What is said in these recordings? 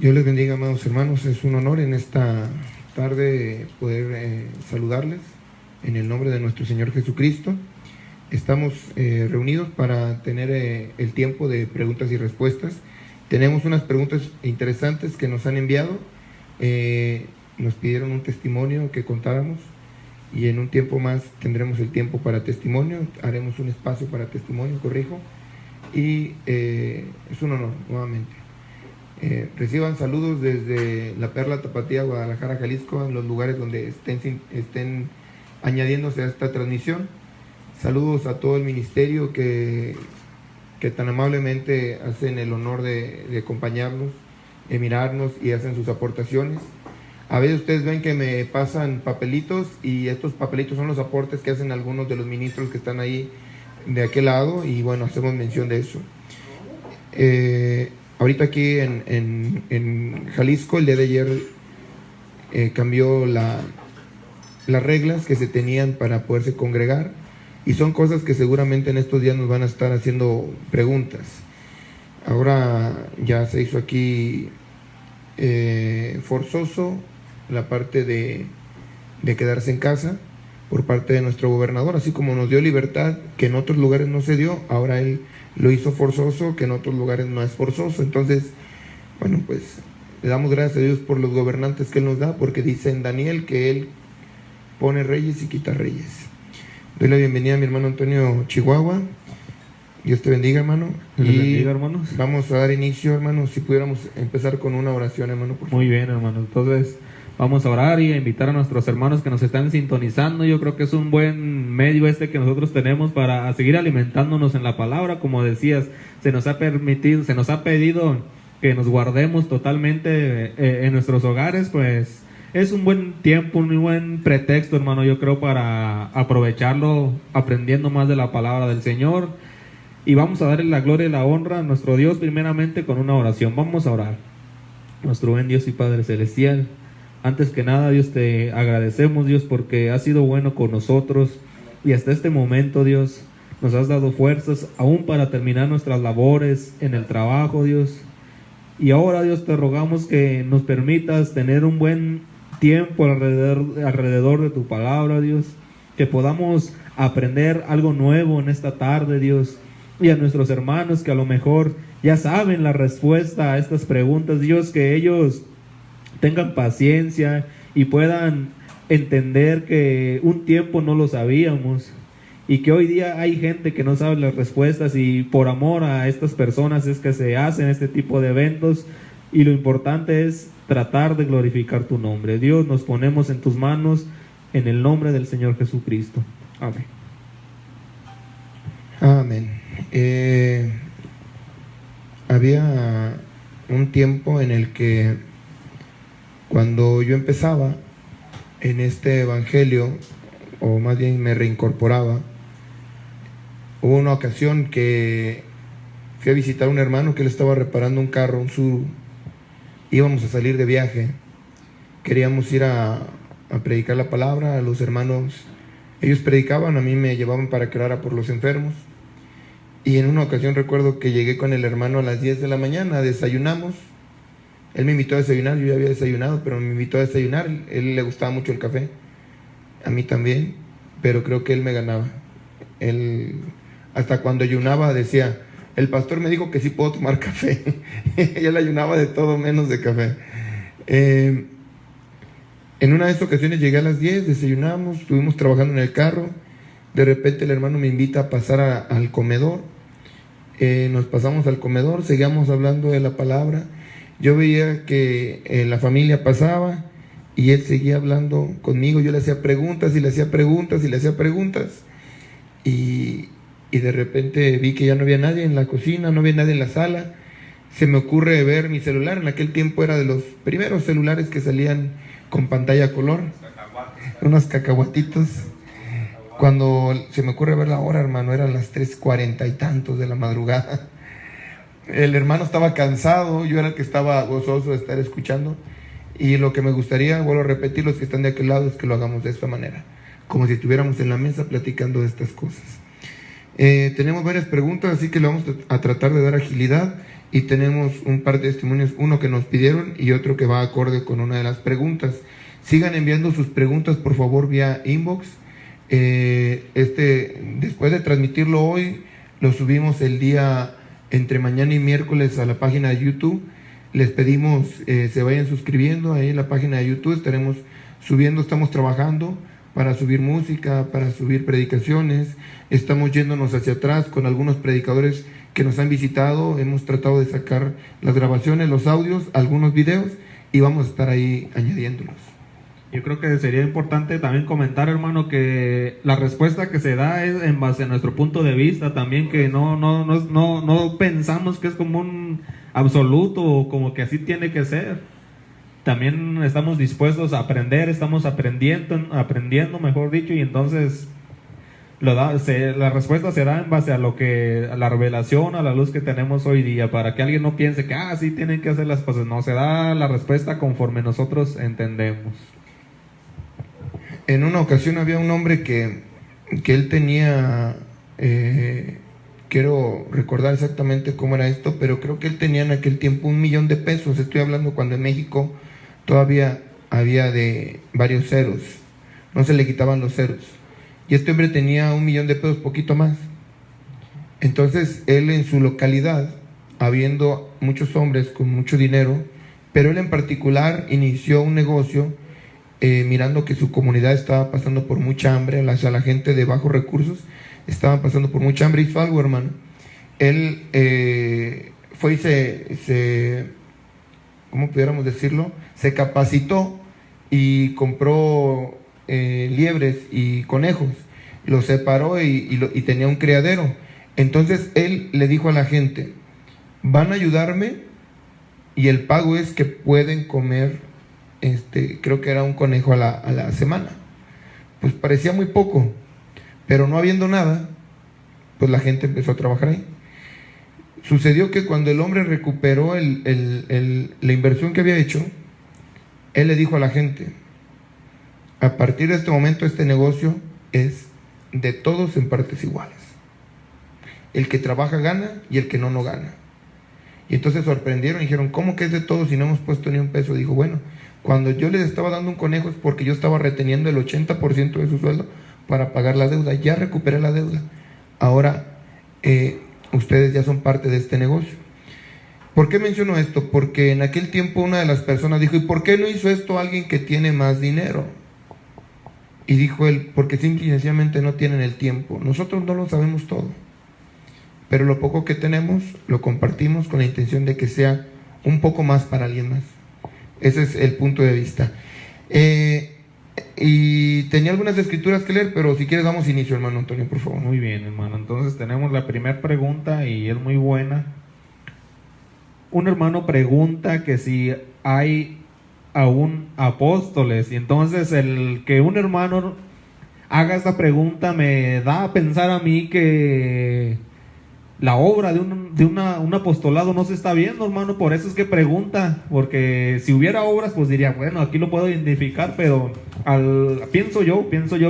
Dios les bendiga, amados hermanos. Es un honor en esta tarde poder saludarles en el nombre de nuestro Señor Jesucristo. Estamos reunidos para tener el tiempo de preguntas y respuestas. Tenemos unas preguntas interesantes que nos han enviado. Nos pidieron un testimonio que contáramos y en un tiempo más tendremos el tiempo para testimonio. Haremos un espacio para testimonio, corrijo. Y es un honor nuevamente. Reciban saludos desde La Perla, Tapatía, Guadalajara, Jalisco, en los lugares donde estén añadiéndose a esta transmisión. Saludos a todo el ministerio que tan amablemente hacen el honor de acompañarnos, de mirarnos y hacen sus aportaciones. A veces ustedes ven que me pasan papelitos y estos papelitos son los aportes que hacen algunos de los ministros que están ahí de aquel lado y bueno, hacemos mención de eso. Ahorita aquí en Jalisco, el día de ayer cambió las reglas que se tenían para poderse congregar y son cosas que seguramente en estos días nos van a estar haciendo preguntas. Ahora ya se hizo aquí forzoso la parte de quedarse en casa por parte de nuestro gobernador, así como nos dio libertad que en otros lugares no se dio, ahora él lo hizo forzoso, que en otros lugares no es forzoso. Entonces, bueno, pues le damos gracias a Dios por los gobernantes que Él nos da, porque dice en Daniel que Él pone reyes y quita reyes. Doy la bienvenida a mi hermano Antonio Chihuahua. Dios te bendiga, hermano. Dios les bendiga, hermanos. Vamos a dar inicio, hermano, si pudiéramos empezar con una oración, hermano, por favor. Muy bien, hermano. Entonces, vamos a orar y a invitar a nuestros hermanos que nos están sintonizando. Yo creo que es un buen medio que nosotros tenemos para seguir alimentándonos en la palabra. Como decías, se nos ha pedido que nos guardemos totalmente en nuestros hogares, pues es un buen tiempo, un muy buen pretexto, hermano, yo creo, para aprovecharlo aprendiendo más de la palabra del Señor. Y vamos a darle la gloria y la honra a nuestro Dios primeramente con una oración. Vamos a orar. Nuestro buen Dios y Padre Celestial, antes que nada, Dios, te agradecemos, Dios, porque has sido bueno con nosotros y hasta este momento, Dios, nos has dado fuerzas aún para terminar nuestras labores en el trabajo, Dios. Y ahora, Dios, te rogamos que nos permitas tener un buen tiempo alrededor de tu palabra, Dios, que podamos aprender algo nuevo en esta tarde, Dios, y a nuestros hermanos que a lo mejor ya saben la respuesta a estas preguntas, Dios, que ellos tengan paciencia y puedan entender que un tiempo no lo sabíamos y que hoy día hay gente que no sabe las respuestas y por amor a estas personas es que se hacen este tipo de eventos y lo importante es tratar de glorificar tu nombre. Dios, nos ponemos en tus manos en el nombre del Señor Jesucristo. Amén. Amén. Había un tiempo en el que cuando yo empezaba en este evangelio, o más bien me reincorporaba, hubo una ocasión que fui a visitar a un hermano que él estaba reparando un carro, un Subaru. Íbamos a salir de viaje, queríamos ir a predicar la palabra a los hermanos. Ellos predicaban, a mí me llevaban para que orara por los enfermos. Y en una ocasión recuerdo que llegué con el hermano a las 10 de la mañana, desayunamos. Él me invitó a desayunar, yo ya había desayunado, pero me invitó a desayunar. Él le gustaba mucho el café, a mí también, pero creo que él me ganaba. Él, hasta cuando ayunaba decía, el pastor me dijo que sí puedo tomar café. Él ayunaba de todo menos de café. En una de esas ocasiones llegué a las 10, desayunamos, estuvimos trabajando en el carro. De repente el hermano me invita a pasar al comedor. Nos pasamos al comedor, seguíamos hablando de la palabra. Yo veía que la familia pasaba y él seguía hablando conmigo. Yo le hacía preguntas y le hacía preguntas y le hacía preguntas. Y de repente vi que ya no había nadie en la cocina, no había nadie en la sala. Se me ocurre ver mi celular. En aquel tiempo era de los primeros celulares que salían con pantalla color. Unos cacahuatitos. Cuando se me ocurre ver la hora, hermano, eran las 3:40 y tantos de la madrugada. El hermano estaba cansado, yo era el que estaba gozoso de estar escuchando. Y lo que me gustaría, vuelvo a repetir, los que están de aquel lado, es que lo hagamos de esta manera, como si estuviéramos en la mesa platicando de estas cosas. Tenemos varias preguntas, así que le vamos a tratar de dar agilidad. y tenemos un par de testimonios, uno que nos pidieron y otro que va acorde con una de las preguntas. Sigan enviando sus preguntas por favor vía inbox. Después de transmitirlo hoy, lo subimos el día entre mañana y miércoles a la página de YouTube. Les pedimos se vayan suscribiendo ahí en la página de YouTube. Estaremos subiendo, estamos trabajando para subir música, para subir predicaciones. Estamos yéndonos hacia atrás con algunos predicadores que nos han visitado. Hemos tratado de sacar las grabaciones, los audios, algunos videos, y vamos a estar ahí añadiéndolos. Yo creo que sería importante también comentar, hermano, que la respuesta que se da es en base a nuestro punto de vista también, que no pensamos que es como un absoluto o como que así tiene que ser. También estamos dispuestos a aprender, estamos aprendiendo, mejor dicho, y entonces la respuesta se da en base a a la revelación, a la luz que tenemos hoy día, para que alguien no piense que sí tienen que hacer las cosas. No, se da la respuesta conforme nosotros entendemos. En una ocasión había un hombre que él tenía, quiero recordar exactamente cómo era esto, pero creo que él tenía en aquel tiempo 1 millón de pesos. Estoy hablando cuando en México todavía había de varios ceros, no se le quitaban los ceros. Y este hombre tenía 1 millón de pesos, poquito más. Entonces él en su localidad, habiendo muchos hombres con mucho dinero, pero él en particular inició un negocio mirando que su comunidad estaba pasando por mucha hambre, la gente de bajos recursos estaba pasando por mucha hambre. Hizo algo, hermano. Él fue y ¿cómo pudiéramos decirlo? Se capacitó y compró liebres y conejos, los separó y tenía un criadero. Entonces él le dijo a la gente: van a ayudarme y el pago es que pueden comer creo que era un conejo a la semana. Pues parecía muy poco, pero no habiendo nada, pues la gente empezó a trabajar ahí. Sucedió que cuando el hombre recuperó la inversión que había hecho, él le dijo a la gente: a partir de este momento este negocio es de todos en partes iguales. El que trabaja gana y el que no gana. Y entonces sorprendieron y dijeron: ¿cómo que es de todos y no hemos puesto ni un peso? Dijo: bueno, cuando yo les estaba dando un conejo es porque yo estaba reteniendo el 80% de su sueldo para pagar la deuda. Ya recuperé la deuda. Ahora ustedes ya son parte de este negocio. ¿Por qué menciono esto? Porque en aquel tiempo una de las personas dijo: ¿y por qué no hizo esto alguien que tiene más dinero? Y dijo él: porque simple y sencillamente no tienen el tiempo. Nosotros no lo sabemos todo, pero lo poco que tenemos lo compartimos con la intención de que sea un poco más para alguien más. Ese es el punto de vista. Y tenía algunas escrituras que leer, pero si quieres damos inicio, hermano Antonio, por favor. Muy bien, hermano. Entonces tenemos la primera pregunta y es muy buena. Un hermano pregunta que si hay aún apóstoles, y entonces el que un hermano haga esta pregunta me da a pensar a mí que la obra de un apostolado no se está viendo, hermano. Por eso es que pregunta, porque si hubiera obras, pues diría: bueno, aquí lo puedo identificar, pero pienso yo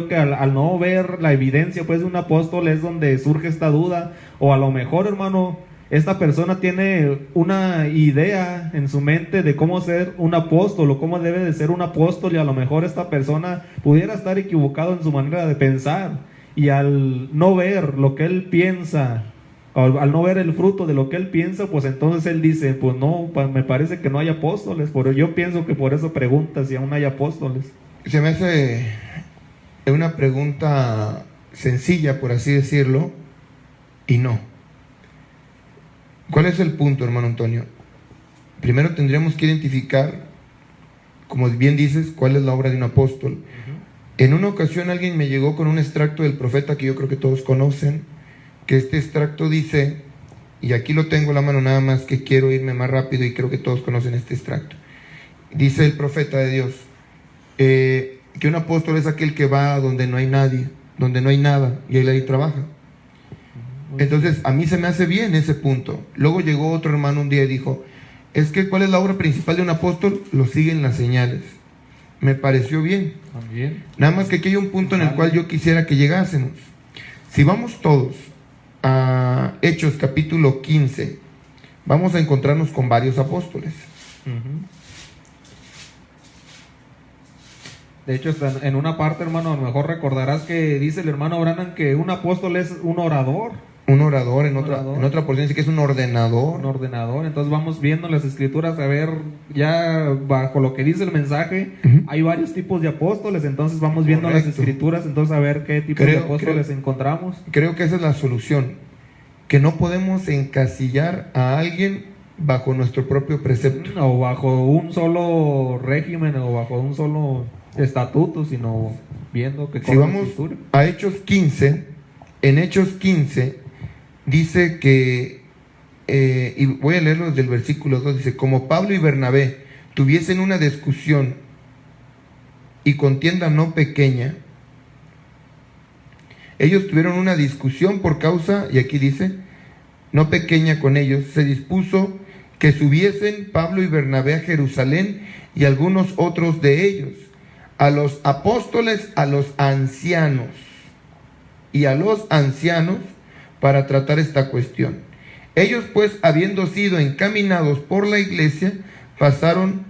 que al no ver la evidencia pues de un apóstol es donde surge esta duda. O a lo mejor, hermano, esta persona tiene una idea en su mente de cómo ser un apóstol o cómo debe de ser un apóstol, y a lo mejor esta persona pudiera estar equivocado en su manera de pensar, y al no ver lo que él piensa, al no ver el fruto de lo que él piensa, pues entonces él dice: pues no, me parece que no hay apóstoles. Yo pienso que por eso pregunta si aún hay apóstoles. Se me hace una pregunta sencilla, por así decirlo, y no. ¿Cuál es el punto, hermano Antonio? Primero tendríamos que identificar, como bien dices, cuál es la obra de un apóstol. En una ocasión alguien me llegó con un extracto del profeta que yo creo que todos conocen, que este extracto dice, y aquí lo tengo a la mano, nada más que quiero irme más rápido y creo que todos conocen este extracto. Dice el profeta de Dios que un apóstol es aquel que va donde no hay nadie, donde no hay nada, y él ahí trabaja. Entonces a mí se me hace bien ese punto. Luego llegó otro hermano un día y dijo: es que ¿cuál es la obra principal de un apóstol? Lo siguen las señales. Me pareció bien. También. Nada más que aquí hay un punto en el cual yo quisiera que llegásemos. Si vamos todos a Hechos capítulo 15, vamos a encontrarnos con varios apóstoles. Ujú. De hecho, en una parte, hermano, a lo mejor recordarás que dice el hermano Branham que un apóstol es un orador. Un orador, en Un otra, orador. en otra porción dice que es un ordenador. Un ordenador. Entonces vamos viendo las escrituras a ver ya bajo lo que dice el mensaje. Ujú. Hay varios tipos de apóstoles, entonces vamos viendo las Correcto. escrituras, entonces a ver qué tipo de apóstoles encontramos. Creo que esa es la solución, que no podemos encasillar a alguien bajo nuestro propio precepto. O bajo un solo régimen o bajo un solo estatuto, sino viendo que Si corre la vamos escritura. a Hechos 15, en Hechos 15 dice que, y voy a leerlo desde el versículo 2, dice, como Pablo y Bernabé tuviesen una discusión y contienda no pequeña, ellos tuvieron una discusión por causa, y aquí dice, no pequeña con ellos, se dispuso que subiesen Pablo y Bernabé a Jerusalén y algunos otros de ellos, a los apóstoles, a los ancianos, y a los ancianos para tratar esta cuestión. Ellos pues, habiendo sido encaminados por la iglesia, pasaron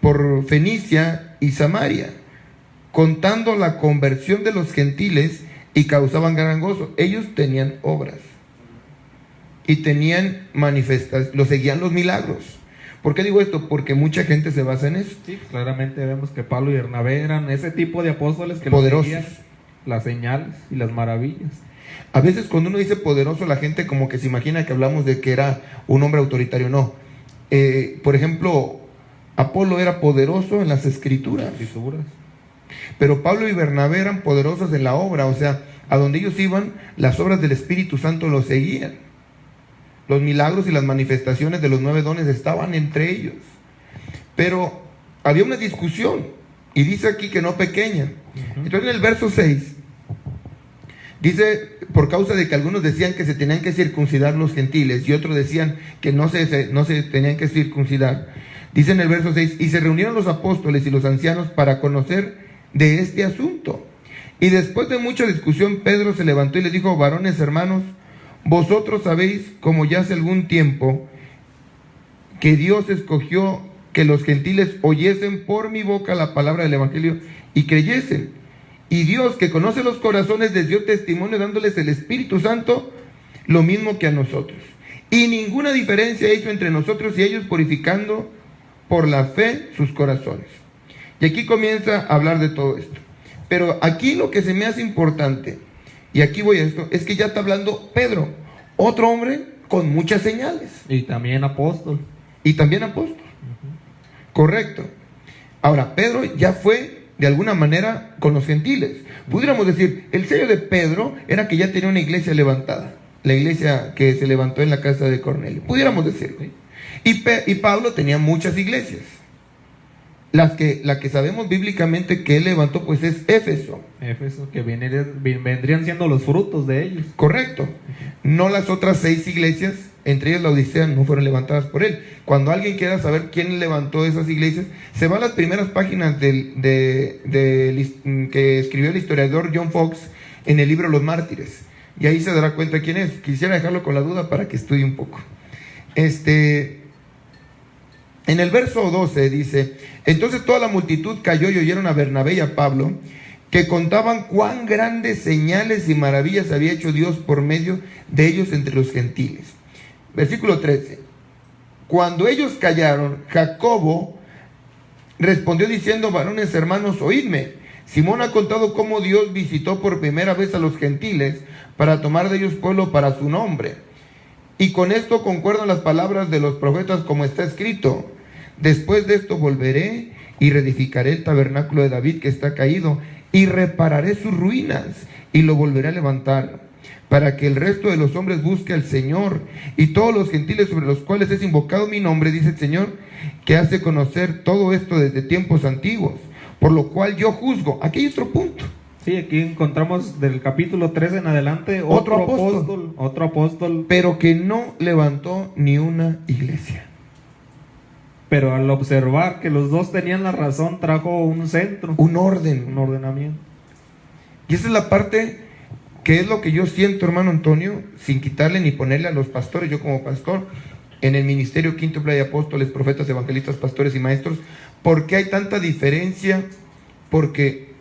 por Fenicia y Samaria, contando la conversión de los gentiles, y causaban gran gozo. Ellos tenían obras y tenían manifestaciones, lo seguían los milagros. ¿Por qué digo esto? Porque mucha gente se basa en eso. Sí, claramente vemos que Pablo y Bernabé eran ese tipo de apóstoles que Poderosos. seguían las señales y las maravillas. A veces cuando uno dice poderoso, la gente como que se imagina que hablamos de que era un hombre autoritario. No. Por ejemplo, Apolo era poderoso en las escrituras, pero Pablo y Bernabé eran poderosos en la obra. O sea, a donde ellos iban, las obras del Espíritu Santo los seguían. Los milagros y las manifestaciones de los 9 dones estaban entre ellos. Pero había una discusión, y dice aquí que no pequeña. Entonces en el verso 6 dice, por causa de que algunos decían que se tenían que circuncidar los gentiles y otros decían que no se tenían que circuncidar. Dice en el verso 6, y se reunieron los apóstoles y los ancianos para conocer de este asunto. Y después de mucha discusión, Pedro se levantó y les dijo, varones hermanos, vosotros sabéis, como ya hace algún tiempo, que Dios escogió que los gentiles oyesen por mi boca la palabra del evangelio y creyesen. Y Dios, que conoce los corazones, les dio testimonio dándoles el Espíritu Santo, lo mismo que a nosotros. Y ninguna diferencia hizo entre nosotros y ellos, purificando por la fe sus corazones. Y aquí comienza a hablar de todo esto. Pero aquí lo que se me hace importante, y aquí voy a esto, es que ya está hablando Pedro, otro hombre con muchas señales. Y también apóstol. Y también apóstol. Correcto. Ahora, Pedro ya fue de alguna manera con los gentiles. Pudiéramos decir, el sello de Pedro era que ya tenía una iglesia levantada. La iglesia que se levantó en la casa de Cornelio. Pudiéramos decirlo. Y Pablo tenía muchas iglesias. La que sabemos bíblicamente que él levantó, pues es Éfeso. Éfeso, que vendrían siendo los frutos de ellos. Correcto. No las otras 6 iglesias, entre ellas la Odisea, no fueron levantadas por él. Cuando alguien quiera saber quién levantó esas iglesias, se va a las primeras páginas que escribió el historiador John Fox en el libro Los Mártires. Y ahí se dará cuenta quién es. Quisiera dejarlo con la duda para que estudie un poco. En el verso 12 dice, entonces toda la multitud cayó y oyeron a Bernabé y a Pablo, que contaban cuán grandes señales y maravillas había hecho Dios por medio de ellos entre los gentiles. Versículo 13. Cuando ellos callaron, Jacobo respondió diciendo, varones hermanos, oídme. Simón ha contado cómo Dios visitó por primera vez a los gentiles para tomar de ellos pueblo para su nombre. Y con esto concuerdan las palabras de los profetas como está escrito. Después de esto volveré y reedificaré el tabernáculo de David que está caído y repararé sus ruinas y lo volveré a levantar para que el resto de los hombres busque al Señor y todos los gentiles sobre los cuales es invocado mi nombre, dice el Señor, que hace conocer todo esto desde tiempos antiguos, por lo cual yo juzgo. Aquí hay otro punto. Sí, aquí encontramos del capítulo 13 en adelante otro apóstol, pero que no levantó ni una iglesia. Pero al observar que los dos tenían la razón, trajo un centro, un orden, un ordenamiento. Y esa es la parte ¿Qué es lo que yo siento, hermano Antonio? Sin quitarle ni ponerle a los pastores, yo como pastor, en el ministerio quíntuple de apóstoles, profetas, evangelistas, pastores y maestros. ¿Por qué hay tanta diferencia? Porque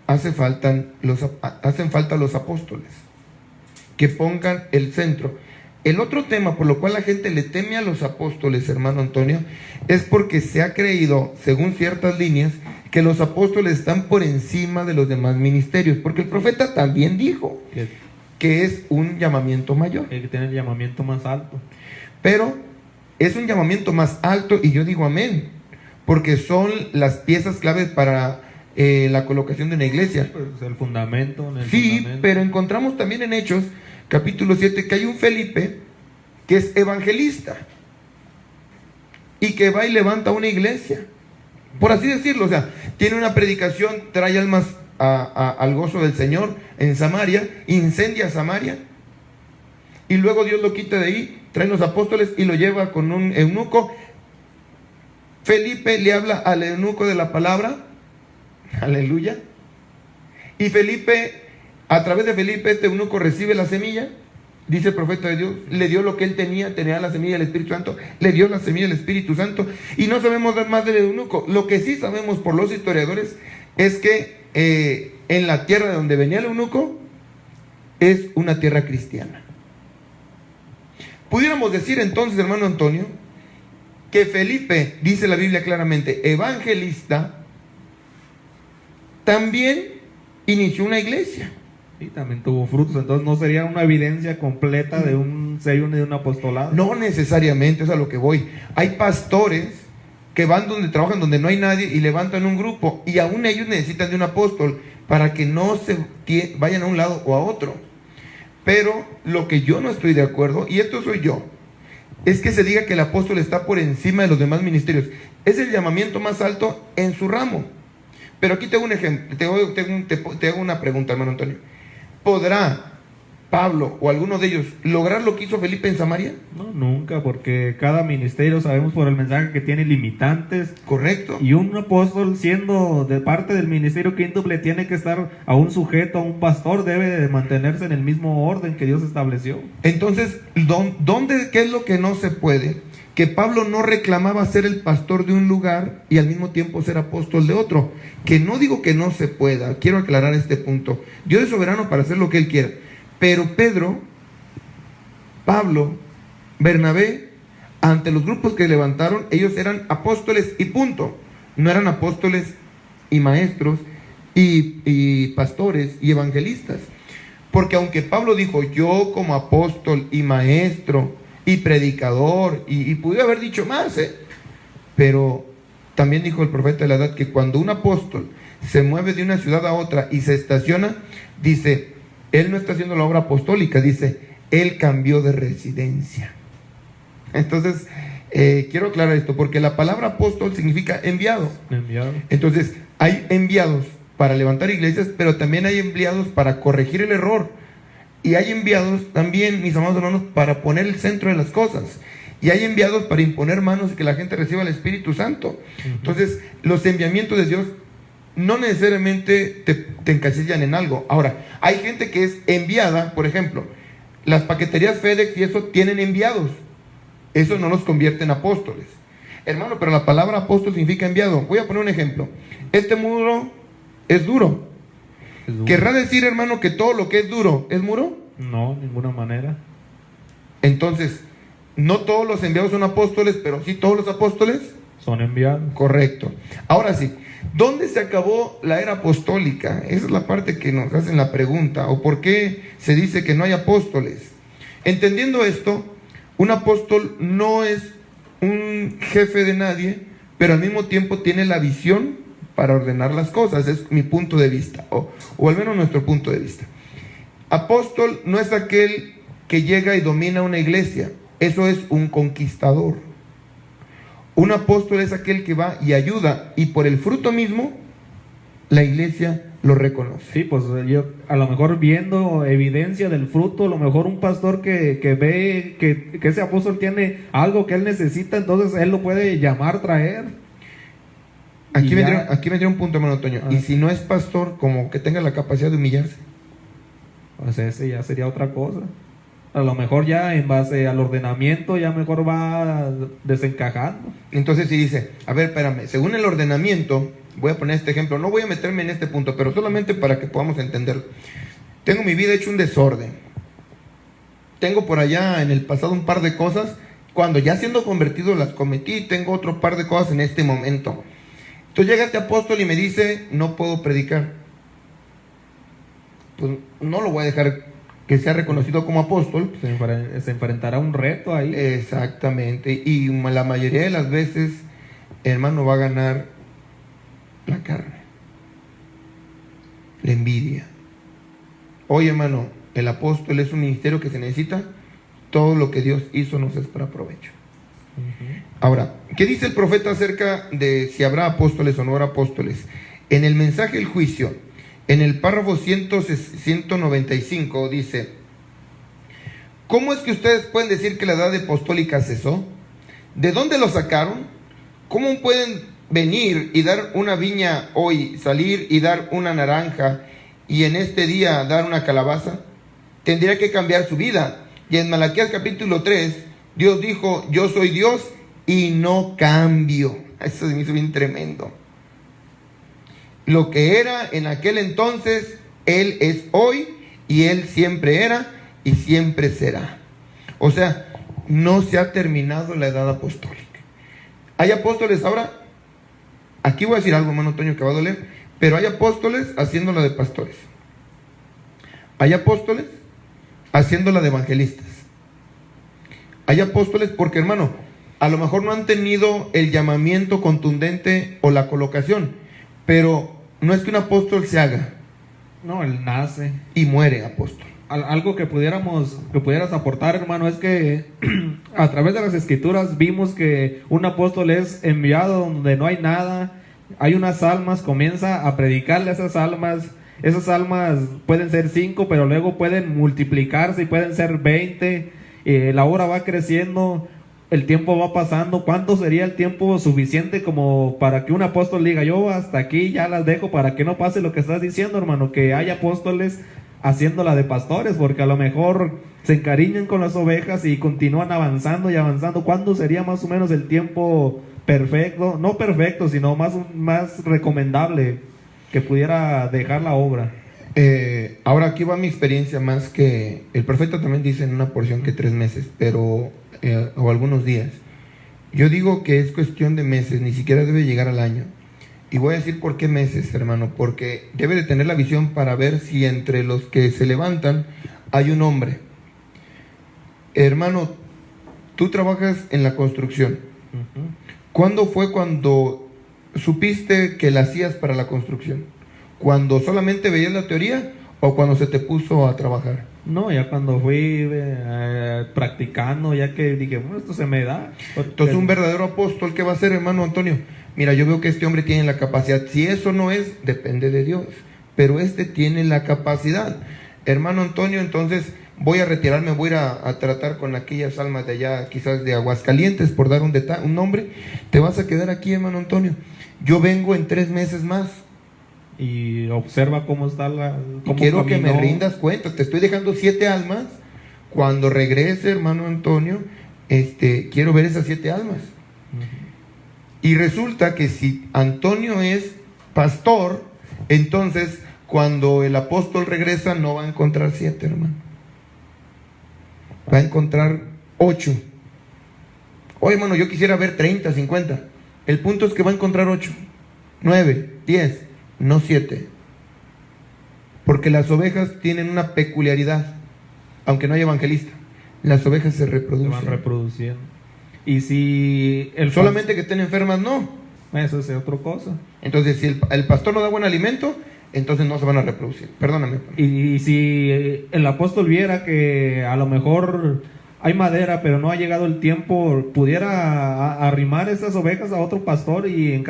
hacen falta los apóstoles que pongan el centro. El otro tema por lo cual la gente le teme a los apóstoles, hermano Antonio, es porque se ha creído, según ciertas líneas, que los apóstoles están por encima de los demás ministerios, porque el profeta también dijo que es un llamamiento mayor. El que tiene el llamamiento más alto. Pero es un llamamiento más alto y yo digo amén, porque son las piezas claves para la colocación de una iglesia. Pues el fundamento. Sí, fundamento. pero encontramos también en Hechos, capítulo 7, que hay un Felipe que es evangelista y que va y levanta una iglesia, por así decirlo. O sea, tiene una predicación, trae almas al gozo del Señor en Samaria, incendia Samaria, y luego Dios lo quita de ahí, trae los apóstoles y lo lleva con un eunuco. Felipe le habla al eunuco de la palabra, aleluya, y Felipe, a través de Felipe, este eunuco recibe la semilla, dice el profeta de Dios, le dio lo que él tenía la semilla del Espíritu Santo, le dio la semilla del Espíritu Santo, y no sabemos más del eunuco. Lo que sí sabemos por los historiadores es que en la tierra de donde venía el eunuco es una tierra cristiana. Pudiéramos decir entonces, hermano Antonio, que Felipe, dice la Biblia claramente, evangelista, también inició una iglesia. Y también tuvo frutos, entonces no sería una evidencia completa de un sello ni de un apostolado. No necesariamente, es a lo que voy. Hay pastores que van donde trabajan, donde no hay nadie, y levantan un grupo, y aún ellos necesitan de un apóstol para que no se vayan a un lado o a otro. Pero lo que yo no estoy de acuerdo, y esto soy yo, es que se diga que el apóstol está por encima de los demás ministerios. Es el llamamiento más alto en su ramo. Pero aquí tengo un ejemplo, te hago una pregunta, hermano Antonio. ¿Podrá Pablo o alguno de ellos lograr lo que hizo Felipe en Samaria? No, nunca, porque cada ministerio, sabemos por el mensaje, que tiene limitantes. Correcto. Y un apóstol, siendo de parte del ministerio quíntuple, tiene que estar a un sujeto, a un pastor, debe de mantenerse en el mismo orden que Dios estableció. Entonces, ¿qué es lo que no se puede? Que Pablo no reclamaba ser el pastor de un lugar y al mismo tiempo ser apóstol de otro. Que no digo que no se pueda, quiero aclarar este punto. Dios es soberano para hacer lo que Él quiera. Pero Pedro, Pablo, Bernabé, ante los grupos que levantaron, ellos eran apóstoles y punto. No eran apóstoles y maestros y pastores y evangelistas. Porque aunque Pablo dijo, yo como apóstol y maestro y predicador, y pude haber dicho más, pero también dijo el profeta de la edad que cuando un apóstol se mueve de una ciudad a otra y se estaciona, dice, él no está haciendo la obra apostólica, dice, él cambió de residencia. Entonces, quiero aclarar esto, porque la palabra apóstol significa enviado. Enviado. Entonces, hay enviados para levantar iglesias, pero también hay enviados para corregir el error. Y hay enviados también, mis amados hermanos, para poner el centro de las cosas. Y hay enviados para imponer manos y que la gente reciba el Espíritu Santo. Entonces, los enviamientos de Dios no necesariamente te encasillan en algo. Ahora, hay gente que es enviada, por ejemplo, las paqueterías FedEx y eso tienen enviados. Eso no los convierte en apóstoles. Hermano, pero la palabra apóstol significa enviado. Voy a poner un ejemplo. Este muro es duro. ¿Querrá decir, hermano, que todo lo que es duro es muro? No, de ninguna manera. Entonces, no todos los enviados son apóstoles, pero sí todos los apóstoles son enviados. Correcto. Ahora sí, ¿dónde se acabó la era apostólica? Esa es la parte que nos hacen la pregunta. ¿O por qué se dice que no hay apóstoles? Entendiendo esto, un apóstol no es un jefe de nadie, pero al mismo tiempo tiene la visión para ordenar las cosas. Es mi punto de vista, o al menos nuestro punto de vista. Apóstol no es aquel que llega y domina una iglesia. Eso es un conquistador. Un apóstol es aquel que va y ayuda, y por el fruto mismo la iglesia lo reconoce. Sí, pues yo a lo mejor viendo evidencia del fruto, a lo mejor un pastor que ve que ese apóstol tiene algo que él necesita, entonces él lo puede llamar, traer. Aquí vendría un punto, hermano Toño. Y si no es pastor, como que tenga la capacidad de humillarse. Pues ese ya sería otra cosa. A lo mejor ya en base al ordenamiento ya mejor va desencajando. Entonces si dice, a ver, espérame, según el ordenamiento, voy a poner este ejemplo, no voy a meterme en este punto, pero solamente para que podamos entenderlo. Tengo mi vida hecho un desorden. Tengo por allá en el pasado un par de cosas, cuando ya siendo convertido las cometí, tengo otro par de cosas en este momento. Entonces llega este apóstol y me dice, no puedo predicar. Pues no lo voy a dejar que sea reconocido como apóstol. Se enfrentará a un reto ahí. Exactamente. Y la mayoría de las veces, hermano, va a ganar la carne, la envidia. Oye, hermano, el apóstol es un ministerio que se necesita. Todo lo que Dios hizo nos es para provecho. Ahora, ¿qué dice el profeta acerca de si habrá apóstoles o no habrá apóstoles? En el mensaje del juicio, en el párrafo 195 dice: ¿cómo es que ustedes pueden decir que la edad apostólica cesó? ¿De dónde lo sacaron? ¿Cómo pueden venir y dar una viña hoy, salir y dar una naranja, y en este día dar una calabaza? Tendría que cambiar su vida. Y en Malaquías capítulo 3, Dios dijo: yo soy Dios y no cambio. Eso se me hizo bien tremendo. Lo que era en aquel entonces, Él es hoy, y Él siempre era y siempre será. O sea, no se ha terminado la edad apostólica. Hay apóstoles ahora, aquí voy a decir algo, hermano Antonio, que va a doler, pero hay apóstoles haciéndola de pastores. Hay apóstoles haciéndola de evangelistas. Hay apóstoles porque, hermano, a lo mejor no han tenido el llamamiento contundente o la colocación, pero no es que un apóstol se haga. No, él nace. Y muere apóstol. Algo que pudieras aportar, hermano, es que a través de las escrituras vimos que un apóstol es enviado donde no hay nada, hay unas almas, comienza a predicarle a esas almas pueden ser 5, pero luego pueden multiplicarse y pueden ser 20, la obra va creciendo, el tiempo va pasando. ¿Cuánto sería el tiempo suficiente como para que un apóstol diga: yo hasta aquí ya las dejo, para que no pase lo que estás diciendo, hermano, que hay apóstoles haciéndola de pastores, porque a lo mejor se encariñan con las ovejas y continúan avanzando y avanzando? ¿Cuándo sería más o menos el tiempo perfecto? No perfecto, sino más recomendable que pudiera dejar la obra. Ahora aquí va mi experiencia, más que el profeta también dice en una porción que 3 meses, pero o algunos días. Yo digo que es cuestión de meses, ni siquiera debe llegar al año. Y voy a decir por qué meses, hermano, porque debe de tener la visión para ver si entre los que se levantan hay un hombre. Hermano, tú trabajas en la construcción. ¿Cuándo fue cuando supiste que la hacías para la construcción? ¿Cuando solamente veías la teoría o cuando se te puso a trabajar? No, ya cuando fui practicando, ya que dije, bueno, esto se me da. Entonces un verdadero apóstol, ¿qué va a hacer, hermano Antonio? Mira, yo veo que este hombre tiene la capacidad. Si eso no es, depende de Dios, pero este tiene la capacidad. Hermano Antonio, entonces voy a retirarme, voy a ir a tratar con aquellas almas de allá, quizás de Aguascalientes, por dar un nombre. Te vas a quedar aquí, hermano Antonio. Yo vengo en 3 meses más. Y observa cómo está y quiero que me rindas cuenta. Te estoy dejando 7 almas. Cuando regrese, hermano Antonio, quiero ver esas 7 almas. Y resulta que si Antonio es pastor, entonces cuando el apóstol regresa no va a encontrar 7, hermano. Va a encontrar 8. Oye, hermano, yo quisiera ver 30, 50. El punto es que va a encontrar 8, 9, 10, no 7. Porque las ovejas tienen una peculiaridad. Aunque no hay evangelista, las ovejas se reproducen. Se van reproduciendo. Y si solamente que estén enfermas, no. Eso es otra cosa. Entonces, si el pastor no da buen alimento, entonces no se van a reproducir. Perdóname. Y si el apóstol viera que a lo mejor hay madera, pero no ha llegado el tiempo, pudiera arrimar esas ovejas a otro pastor y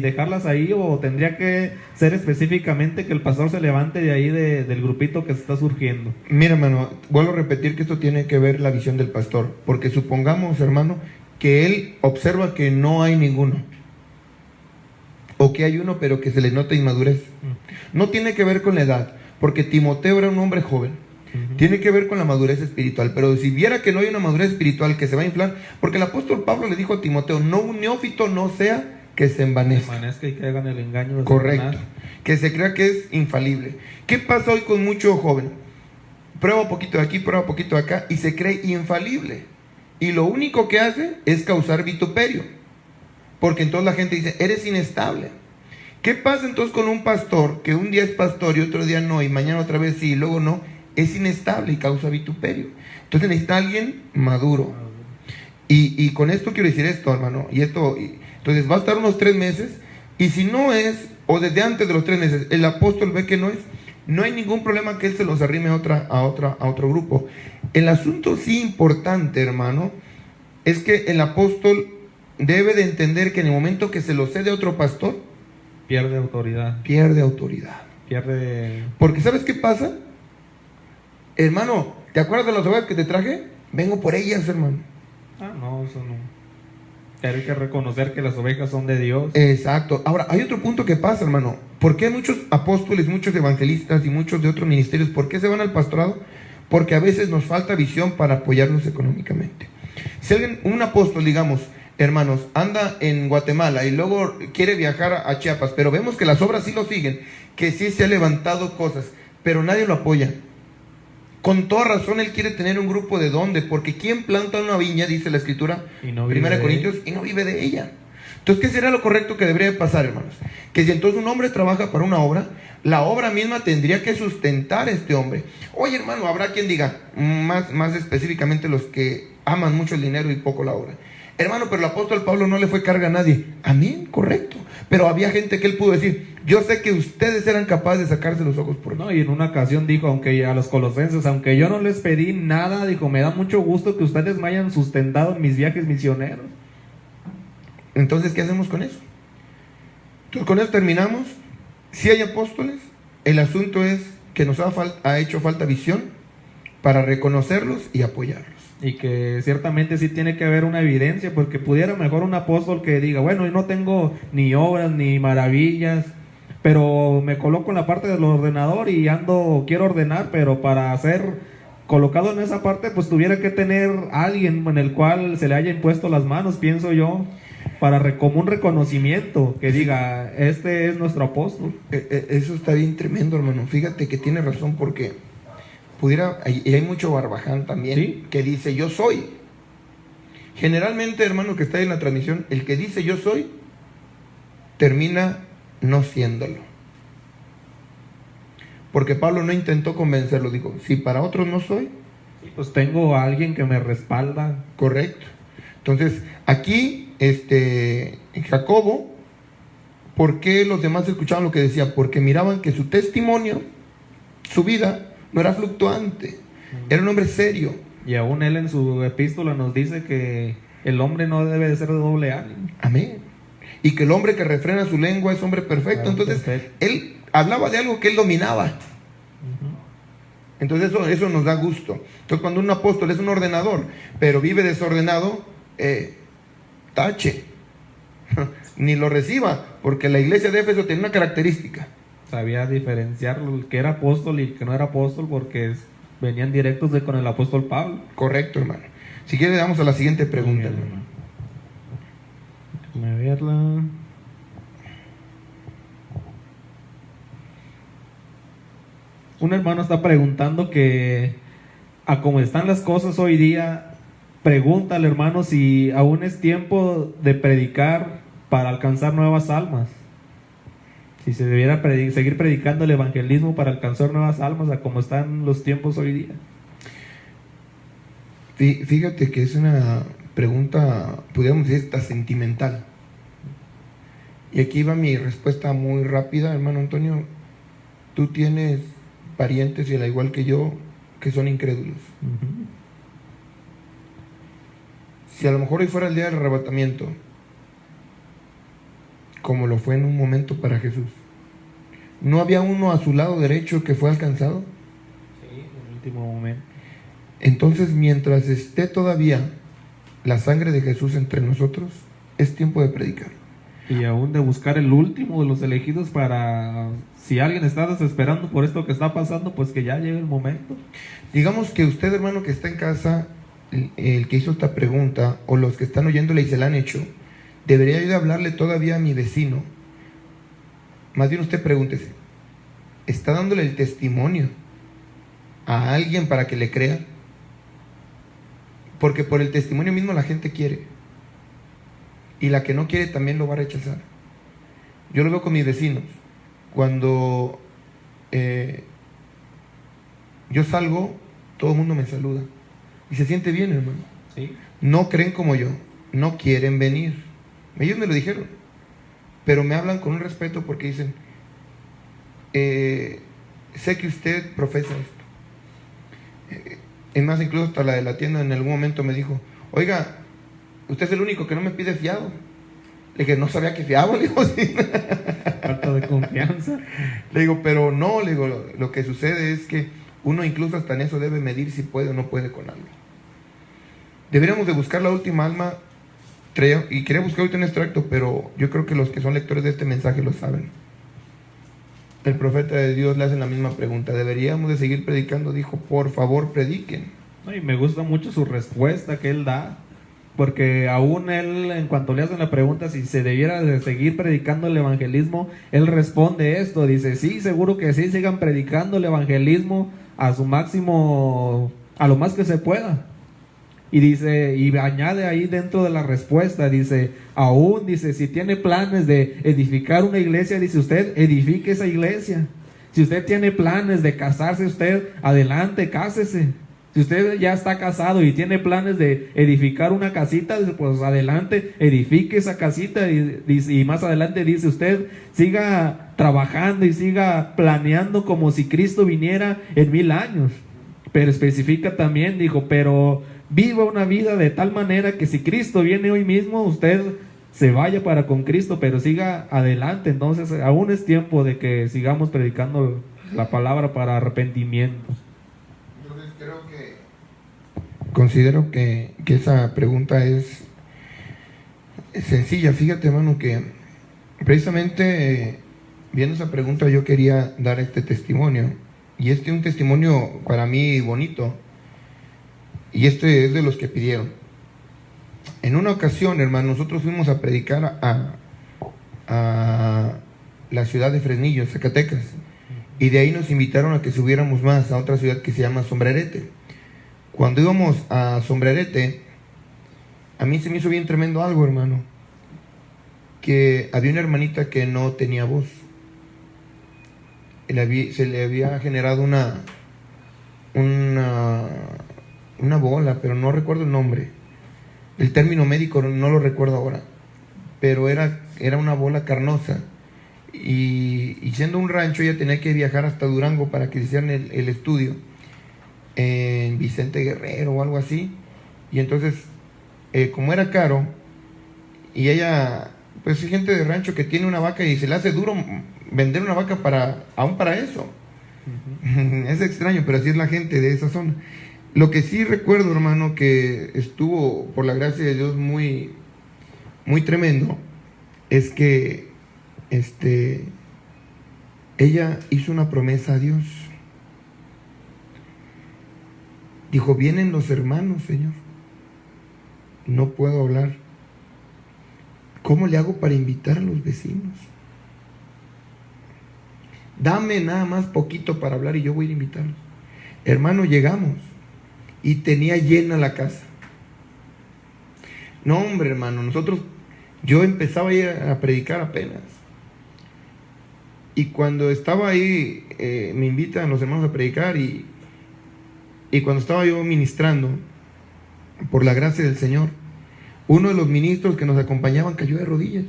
dejarlas ahí, o tendría que ser específicamente que el pastor se levante de ahí del grupito que se está surgiendo. Mira, hermano, vuelvo a repetir que esto tiene que ver la visión del pastor, porque supongamos, hermano, que él observa que no hay ninguno, o que hay uno pero que se le nota inmadurez. No tiene que ver con la edad, porque Timoteo era un hombre joven. Tiene que ver con la madurez espiritual. Pero si viera que no hay una madurez espiritual, que se va a inflar, porque el apóstol Pablo le dijo a Timoteo, no un neófito no sea que se envanezca. Y que hagan el engaño de Correcto. Satanás. Que se crea que es infalible. ¿Qué pasa hoy con mucho joven? Prueba un poquito de aquí, prueba un poquito de acá y se cree infalible. Y lo único que hace es causar vituperio. Porque entonces la gente dice, eres inestable. ¿Qué pasa entonces con un pastor que un día es pastor y otro día no, y mañana otra vez sí y luego no? Es inestable y causa vituperio. Entonces necesita alguien maduro. Y con esto quiero decir esto, hermano. Entonces va a estar unos 3 meses. Y si no es, o desde antes de los 3 meses, el apóstol ve que no es, no hay ningún problema que él se los arrime a otro grupo. El asunto sí importante, hermano, es que el apóstol debe de entender que en el momento que se lo cede a otro pastor, pierde autoridad. Pierde autoridad. Porque ¿sabes qué pasa? Hermano, ¿te acuerdas de las ovejas que te traje? Vengo por ellas, hermano. No, eso no. Hay que reconocer que las ovejas son de Dios. Exacto. Ahora, hay otro punto que pasa, hermano. ¿Por qué muchos apóstoles, muchos evangelistas y muchos de otros ministerios, por qué se van al pastorado? Porque a veces nos falta visión para apoyarnos económicamente. Si alguien, un apóstol, digamos, hermanos, anda en Guatemala y luego quiere viajar a Chiapas, pero vemos que las obras sí lo siguen, que sí se ha levantado cosas, pero nadie lo apoya. Con toda razón él quiere tener un grupo. ¿De dónde? Porque ¿quién planta una viña, dice la escritura, Primera de Corintios, y no vive de ella? Entonces, ¿qué será lo correcto que debería pasar, hermanos? Que si entonces un hombre trabaja para una obra, la obra misma tendría que sustentar a este hombre. Oye, hermano, habrá quien diga, más específicamente los que aman mucho el dinero y poco la obra. Hermano, pero el apóstol Pablo no le fue carga a nadie. Amén, correcto. Pero había gente que él pudo decir, yo sé que ustedes eran capaces de sacarse los ojos por mí. Y en una ocasión dijo, aunque a los colosenses, aunque yo no les pedí nada, dijo, me da mucho gusto que ustedes me hayan sustentado en mis viajes misioneros. Entonces, ¿qué hacemos con eso? Entonces, con eso terminamos. Si hay apóstoles, el asunto es que nos ha hecho falta visión para reconocerlos y apoyarlos. Y que ciertamente sí tiene que haber una evidencia, porque pudiera mejor un apóstol que diga, bueno, yo no tengo ni obras ni maravillas, pero me coloco en la parte del ordenador y quiero ordenar, pero para ser colocado en esa parte, pues tuviera que tener alguien en el cual se le haya impuesto las manos, pienso yo, como un reconocimiento, que diga, este es nuestro apóstol. Eso está bien tremendo, hermano. Fíjate que tiene razón, porque y hay mucho barbaján también, ¿sí?, que dice yo soy. Generalmente, hermano, que está en la transmisión, el que dice yo soy termina no siéndolo, porque Pablo no intentó convencerlo. Dijo, si para otros no soy, pues tengo a alguien que me respalda. Correcto. Entonces aquí Jacobo, ¿por qué los demás escuchaban lo que decía? Porque miraban que su testimonio, su vida, no era fluctuante, era un hombre serio. Y aún él en su epístola nos dice que el hombre no debe de ser de doble ánimo. Amén. Y que el hombre que refrena su lengua es hombre perfecto. Entonces, él hablaba de algo que él dominaba. Entonces eso nos da gusto. Entonces, cuando un apóstol es un ordenador, pero vive desordenado, tache. Ni lo reciba, porque la iglesia de Éfeso tiene una característica. Sabía diferenciar el que era apóstol y el que no era apóstol, porque venían directos con el apóstol Pablo. Correcto, hermano. Si quieres, vamos a la siguiente pregunta, hermano. Déjame verla. Un hermano está preguntando que, a cómo están las cosas hoy día, pregunta al hermano si aún es tiempo de predicar para alcanzar nuevas almas. Si se debiera seguir predicando el evangelismo para alcanzar nuevas almas, a como están los tiempos hoy día. Fíjate que es una pregunta, podríamos decir, hasta sentimental. Y aquí va mi respuesta muy rápida, hermano Antonio. Tú tienes parientes, y al igual que yo, que son incrédulos. Si a lo mejor hoy fuera el día del arrebatamiento, como lo fue en un momento para Jesús, ¿no había uno a su lado derecho que fue alcanzado? Sí, en el último momento. Entonces, mientras esté todavía la sangre de Jesús entre nosotros, es tiempo de predicar. Y aún de buscar el último de los elegidos para, si alguien está desesperando por esto que está pasando, pues que ya llegue el momento. Digamos que usted, hermano, que está en casa, el que hizo esta pregunta, o los que están oyéndole y se la han hecho, debería yo de hablarle todavía a mi vecino. Más bien usted pregúntese, ¿está dándole el testimonio a alguien para que le crea? Porque por el testimonio mismo la gente quiere, y la que no quiere también lo va a rechazar. Yo lo veo con mis vecinos. Cuando yo salgo, todo el mundo me saluda y se siente bien, hermano. Sí. No creen como yo, no quieren venir. Ellos me lo dijeron, pero me hablan con un respeto porque dicen, sé que usted profesa esto. Es más, incluso hasta la de la tienda en algún momento me dijo, oiga, usted es el único que no me pide fiado. Le dije, no sabía que fiaba, le digo, sí. Falta de confianza. Le digo, pero no, le digo, lo que sucede es que uno incluso hasta en eso debe medir si puede o no puede con algo. Deberíamos de buscar la última alma, y quería buscar ahorita un extracto, pero yo creo que los que son lectores de este mensaje lo saben. El profeta de Dios le hace la misma pregunta, ¿deberíamos de seguir predicando? Dijo, por favor, prediquen. Y me gusta mucho su respuesta que él da, porque aún él, en cuanto le hacen la pregunta si se debiera de seguir predicando el evangelismo, él responde esto, dice, sí, seguro que sí, sigan predicando el evangelismo a su máximo, a lo más que se pueda. Y dice, y añade ahí dentro de la respuesta, dice, aún, dice, si tiene planes de edificar una iglesia, dice usted, edifique esa iglesia. Si usted tiene planes de casarse, usted, adelante, cásese. Si usted ya está casado y tiene planes de edificar una casita, pues adelante, edifique esa casita. Y más adelante dice usted, siga trabajando y siga planeando como si Cristo viniera en 1000 años. Pero especifica también, dijo, pero viva una vida de tal manera que si Cristo viene hoy mismo, usted se vaya para con Cristo, pero siga adelante. Entonces aún es tiempo de que sigamos predicando la palabra para arrepentimiento. Considero que esa pregunta es sencilla. Fíjate, hermano, que precisamente viendo esa pregunta yo quería dar este testimonio. Y este es un testimonio para mí bonito. Y este es de los que pidieron. En una ocasión, hermano, nosotros fuimos a predicar a la ciudad de Fresnillo, Zacatecas. Y de ahí nos invitaron a que subiéramos más a otra ciudad que se llama Sombrerete. Cuando íbamos a Sombrerete, a mí se me hizo bien tremendo algo, hermano. Que había una hermanita que no tenía voz. Se le había generado una bola, pero no recuerdo el nombre. El término médico no lo recuerdo ahora. Pero era una bola carnosa. Y siendo un rancho, ella tenía que viajar hasta Durango para que hicieran el estudio. En Vicente Guerrero o algo así. Y entonces, como era caro, y ella, pues hay gente de rancho que tiene una vaca y se le hace duro vender una vaca aún para eso. Uh-huh. Es extraño, pero así es la gente de esa zona. Lo que sí recuerdo, hermano, que estuvo, por la gracia de Dios, muy, muy tremendo, es que ella hizo una promesa a Dios. Dijo, vienen los hermanos, Señor. No puedo hablar. ¿Cómo le hago para invitar a los vecinos? Dame nada más poquito para hablar y yo voy a ir a invitarlos. Hermano, llegamos y tenía llena la casa. No, hombre, hermano, yo empezaba a ir a predicar apenas. Y cuando estaba ahí, me invitan los hermanos a predicar y cuando estaba yo ministrando, por la gracia del Señor, uno de los ministros que nos acompañaban cayó de rodillas.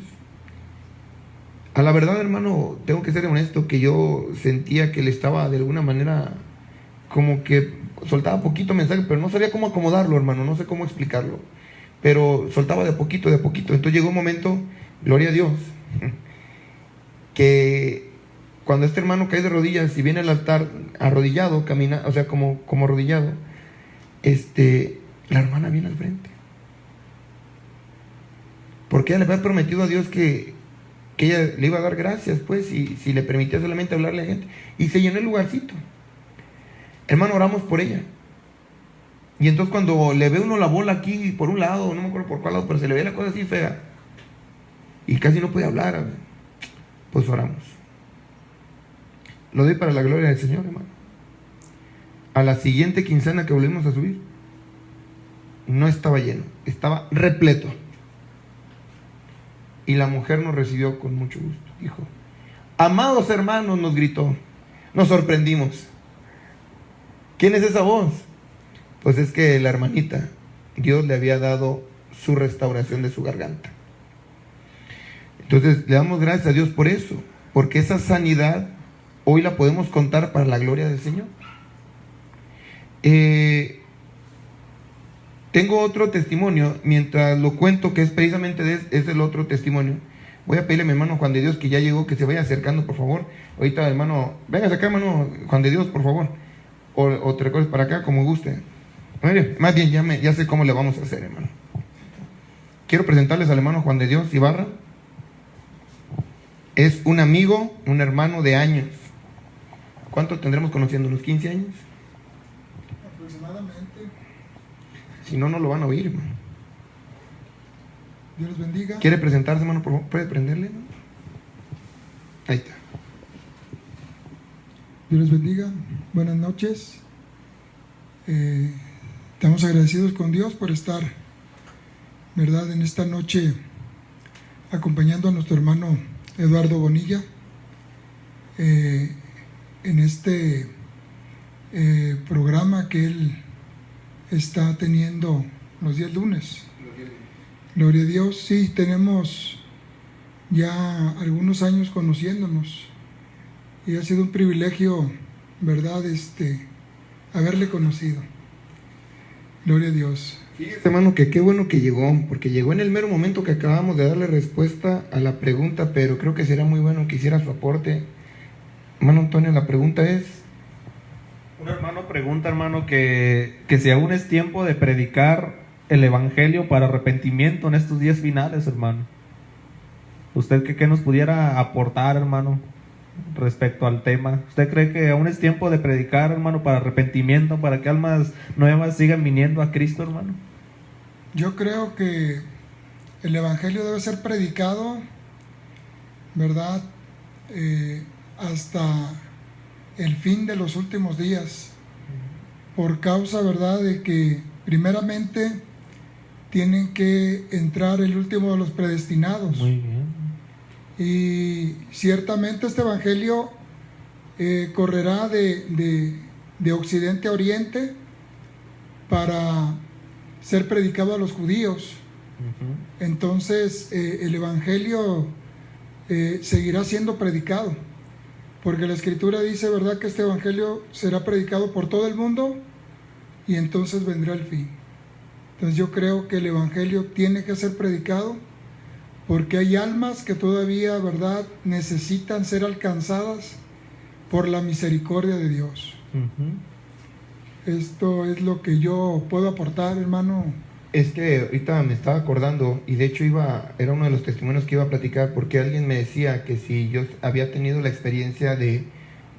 A la verdad, hermano, tengo que ser honesto, que yo sentía que él estaba de alguna manera como que soltaba poquito mensaje, pero no sabía cómo acomodarlo, hermano, no sé cómo explicarlo, pero soltaba de poquito, de poquito. Entonces llegó un momento, gloria a Dios, que cuando este hermano cae de rodillas y viene al altar arrodillado, camina, o sea, como arrodillado, la hermana viene al frente. Porque ella le había prometido a Dios que que ella le iba a dar gracias, pues, si le permitía solamente hablarle a la gente. Y se llenó el lugarcito. Hermano, oramos por ella. Y entonces cuando le ve uno la bola aquí por un lado, no me acuerdo por cuál lado, pero se le ve la cosa así fea, y casi no puede hablar, pues oramos. Lo doy para la gloria del Señor, hermano. A la siguiente quincena que volvimos a subir, no estaba lleno, estaba repleto. Y la mujer nos recibió con mucho gusto. Dijo: amados hermanos, nos gritó, nos sorprendimos. ¿Quién es esa voz? Pues es que la hermanita, Dios le había dado su restauración de su garganta. Entonces le damos gracias a Dios por eso, porque esa sanidad hoy la podemos contar para la gloria del Señor. Tengo otro testimonio, mientras lo cuento, que es precisamente es el otro testimonio. Voy a pedirle a mi hermano Juan de Dios, que ya llegó, que se vaya acercando, por favor. Ahorita, hermano, véngase acá, hermano Juan de Dios, por favor. O te recorres para acá, como guste. Mire, más bien, ya sé cómo le vamos a hacer, hermano. Quiero presentarles al hermano Juan de Dios Ibarra. Es un amigo, un hermano de años. ¿Cuánto tendremos conociéndonos? ¿15 años? Aproximadamente. Si no, no lo van a oír, hermano. Dios los bendiga. ¿Quiere presentarse, hermano? Por favor, ¿puede prenderle? Ahí está. Dios los bendiga. Buenas noches. Estamos agradecidos con Dios por estar, ¿verdad?, en esta noche acompañando a nuestro hermano Eduardo Bonilla en este programa que él está teniendo los días lunes. Gloria a Dios. Sí, tenemos ya algunos años conociéndonos y ha sido un privilegio, ¿verdad?, haberle conocido. Gloria a Dios. Fíjese, hermano, que qué bueno que llegó, porque llegó en el mero momento que acabamos de darle respuesta a la pregunta, pero creo que sería muy bueno que hiciera su aporte. Hermano Antonio, la pregunta es... Un hermano pregunta, hermano, que si aún es tiempo de predicar el evangelio para arrepentimiento en estos días finales, hermano. ¿Usted qué nos pudiera aportar, hermano, respecto al tema? ¿Usted cree que aún es tiempo de predicar, hermano, para arrepentimiento, para que almas nuevas sigan viniendo a Cristo, hermano? Yo creo que el evangelio debe ser predicado, ¿verdad?, hasta el fin de los últimos días, por causa, ¿verdad?, de que primeramente tienen que entrar el último de los predestinados. Muy bien. Y ciertamente este evangelio correrá de occidente a oriente para ser predicado a los judíos. Entonces el evangelio seguirá siendo predicado, porque la escritura dice, ¿verdad?, que este evangelio será predicado por todo el mundo y entonces vendrá el fin. Entonces yo creo que el evangelio tiene que ser predicado, porque hay almas que todavía, ¿verdad?, necesitan ser alcanzadas por la misericordia de Dios. Esto es lo que yo puedo aportar, hermano. Es que ahorita me estaba acordando, y de hecho era uno de los testimonios que iba a platicar, porque alguien me decía que si yo había tenido la experiencia de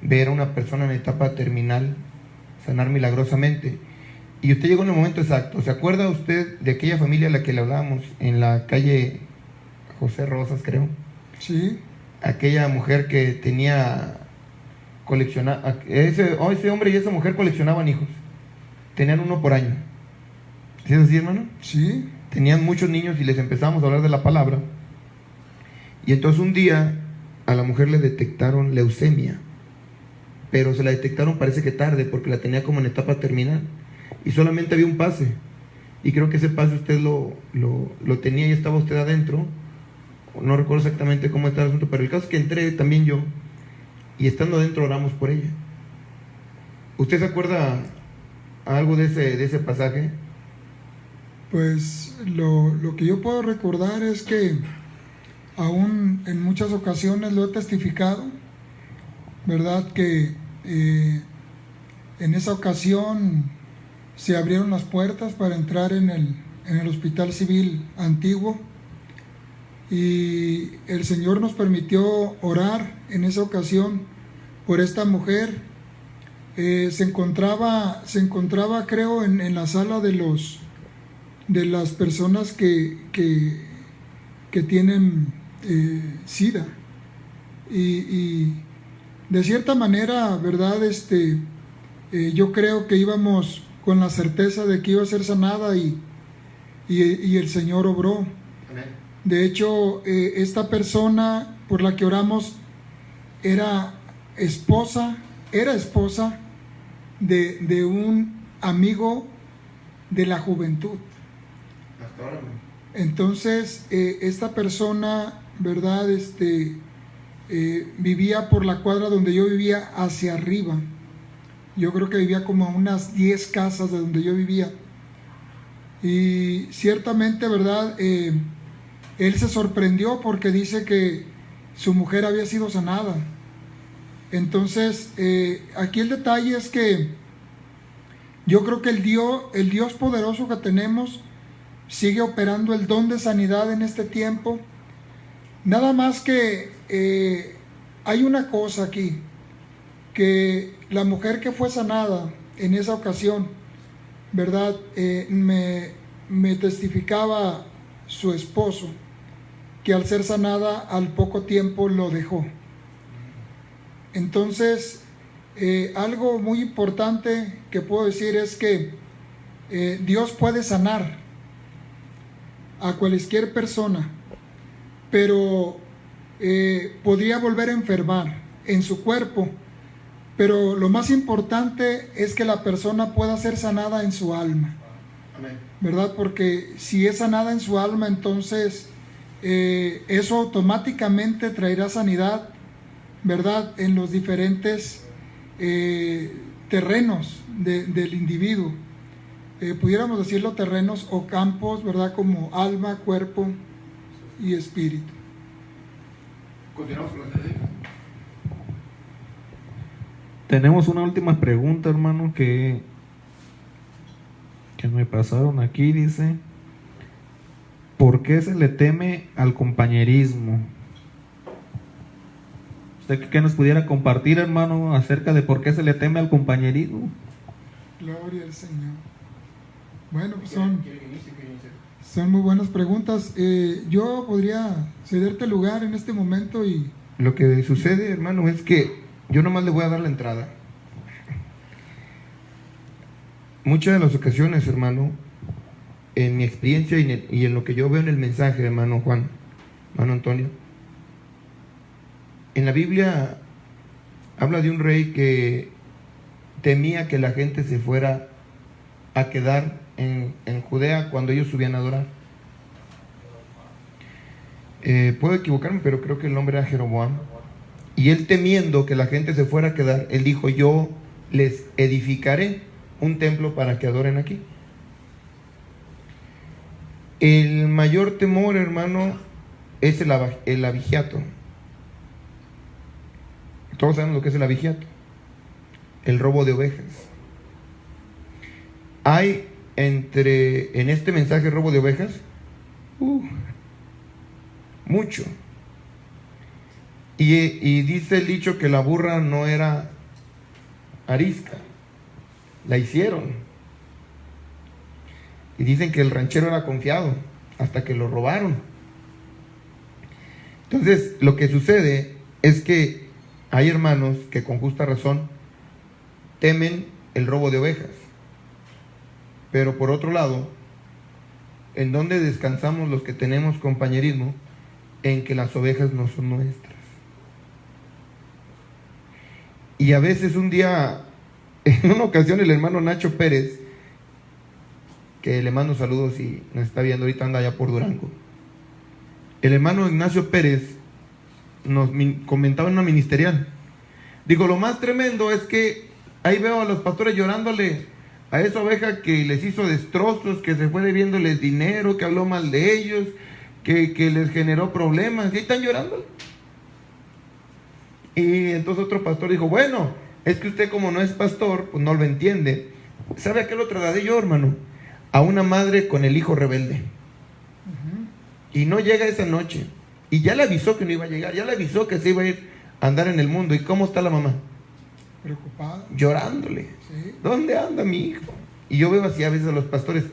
ver a una persona en etapa terminal sanar milagrosamente. Y usted llegó en el momento exacto. ¿Se acuerda usted de aquella familia a la que le hablábamos en la calle José Rosas, creo? Sí. Aquella mujer que tenía ese hombre y esa mujer coleccionaban hijos. Tenían uno por año. ¿Sí es así, hermano? Sí. Tenían muchos niños y les empezamos a hablar de la palabra. Y entonces un día a la mujer le detectaron leucemia, pero se la detectaron parece que tarde, porque la tenía como en etapa terminal y solamente había un pase, y creo que ese pase usted lo tenía y estaba usted adentro. No recuerdo exactamente cómo estaba el asunto, pero el caso es que entré también yo, y estando adentro oramos por ella. ¿Usted se acuerda algo de ese pasaje? Pues lo que yo puedo recordar es que aún en muchas ocasiones lo he testificado, ¿verdad?, que en esa ocasión se abrieron las puertas para entrar en el hospital civil antiguo, y el Señor nos permitió orar en esa ocasión por esta mujer. Se encontraba creo en la sala de las personas que tienen SIDA, y de cierta manera, verdad, yo creo que íbamos con la certeza de que iba a ser sanada, y el Señor obró. Amén. De hecho, esta persona por la que oramos era esposa de un amigo de la juventud. Hasta ahora, amén. Entonces, esta persona, verdad, vivía por la cuadra donde yo vivía, hacia arriba. Yo creo que vivía como a unas 10 casas de donde yo vivía. Y ciertamente, verdad, él se sorprendió porque dice que su mujer había sido sanada. Entonces, aquí el detalle es que yo creo que el Dios poderoso que tenemos sigue operando el don de sanidad en este tiempo. Nada más que hay una cosa aquí, que la mujer que fue sanada en esa ocasión, ¿verdad? Me testificaba su esposo que al ser sanada al poco tiempo lo dejó. Entonces, algo muy importante que puedo decir es que Dios puede sanar a cualquier persona, pero podría volver a enfermar en su cuerpo. Pero lo más importante es que la persona pueda ser sanada en su alma. Amén. ¿Verdad? Porque si es sanada en su alma, entonces eso automáticamente traerá sanidad, ¿verdad? En los diferentes terrenos del individuo. Pudiéramos decirlo terrenos o campos, ¿verdad? Como alma, cuerpo y espíritu. Continuamos con la tarea. Tenemos una última pregunta, hermano, que me pasaron aquí. Dice: ¿por qué se le teme al compañerismo? ¿Usted qué nos pudiera compartir, hermano, acerca de por qué se le teme al compañerismo? Gloria al Señor. Bueno, pues son muy buenas preguntas. Yo podría cederte lugar en este momento y... Lo que sucede, hermano, es que yo nomás le voy a dar la entrada. Muchas de las ocasiones, hermano, en mi experiencia y en lo que yo veo en el mensaje, hermano Juan, hermano Antonio, en la Biblia habla de un rey que temía que la gente se fuera a quedar en Judea cuando ellos subían a adorar. Puedo equivocarme, pero creo que el nombre era Jeroboam. Y él, temiendo que la gente se fuera a quedar, él dijo: yo les edificaré un templo para que adoren aquí. El mayor temor, hermano, es el abigeato. Todos sabemos lo que es el abigeato, el robo de ovejas. Hay en este mensaje robo de ovejas mucho. Y dice el dicho que la burra no era arisca, la hicieron. Y dicen que el ranchero era confiado hasta que lo robaron. Entonces, lo que sucede es que hay hermanos que con justa razón temen el robo de ovejas. Pero por otro lado, ¿en dónde descansamos los que tenemos compañerismo? En que las ovejas no son nuestras. Y a veces un día, en una ocasión, el hermano Nacho Pérez, que le mando saludos y nos está viendo, ahorita anda allá por Durango, el hermano Ignacio Pérez nos comentaba en una ministerial. Digo, lo más tremendo es que ahí veo a los pastores llorándole a esa oveja que les hizo destrozos, que se fue debiéndoles dinero, que habló mal de ellos, que les generó problemas, y ahí están llorando. Y entonces otro pastor dijo: bueno, es que usted, como no es pastor, pues no lo entiende. ¿Sabe a qué lo trasladé yo, hermano? A una madre con el hijo rebelde. Y no llega esa noche. Y ya le avisó que no iba a llegar, ya le avisó que se iba a ir a andar en el mundo. ¿Y cómo está la mamá? Preocupada. Llorándole. Sí. ¿Dónde anda mi hijo? Y yo veo así a veces a los pastores.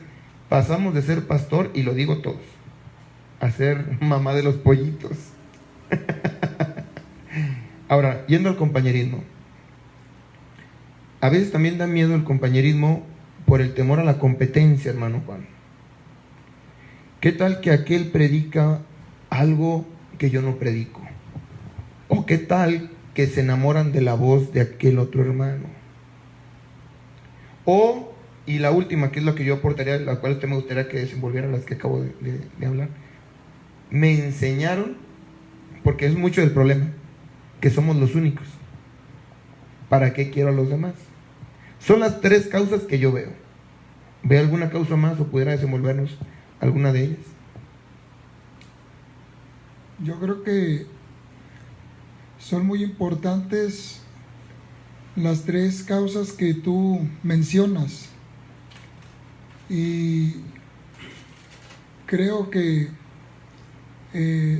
Pasamos de ser pastor, y lo digo todos, a ser mamá de los pollitos. Ahora, yendo al compañerismo. A veces también da miedo el compañerismo por el temor a la competencia, hermano Juan. ¿Qué tal que aquel predica algo que yo no predico? ¿O qué tal que se enamoran de la voz de aquel otro hermano? O, y la última, que es lo que yo aportaría, la cual usted me gustaría que desenvolviera, las que acabo de hablar. Me enseñaron, porque es mucho del problema, que somos los únicos. ¿Para qué quiero a los demás? Son las tres causas que yo veo. ¿Ve alguna causa más o pudiera desenvolvernos alguna de ellas? Yo creo que son muy importantes las tres causas que tú mencionas, y creo que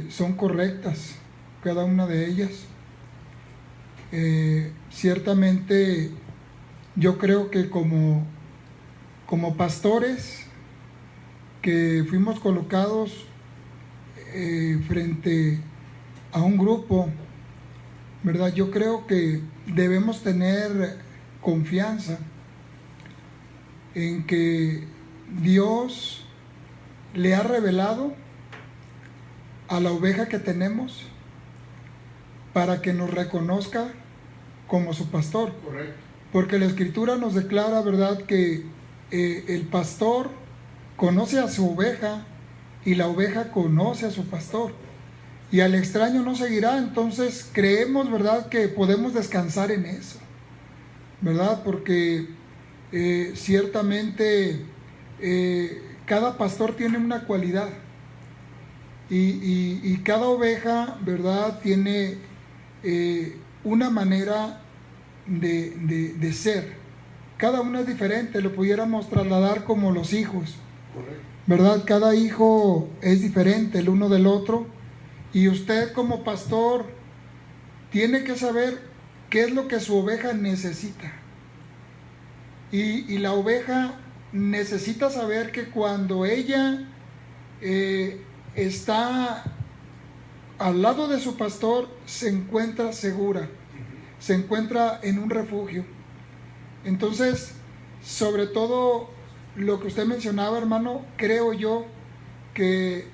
son correctas cada una de ellas. Ciertamente yo creo que como pastores que fuimos colocados frente a un grupo, ¿verdad? Yo creo que debemos tener confianza en que Dios le ha revelado a la oveja que tenemos para que nos reconozca como su pastor. Correcto. Porque la Escritura nos declara, ¿verdad?, que el pastor conoce a su oveja y la oveja conoce a su pastor. Y al extraño no seguirá. Entonces creemos, ¿verdad?, que podemos descansar en eso, ¿verdad? Porque ciertamente cada pastor tiene una cualidad. Y cada oveja, ¿verdad?, tiene una manera de ser. Cada una es diferente, lo pudiéramos trasladar como los hijos. Correcto. ¿Verdad? Cada hijo es diferente el uno del otro, y usted como pastor tiene que saber qué es lo que su oveja necesita. Y la oveja necesita saber que cuando ella está al lado de su pastor, se encuentra segura, se encuentra en un refugio. Entonces, sobre todo lo que usted mencionaba, hermano, creo yo que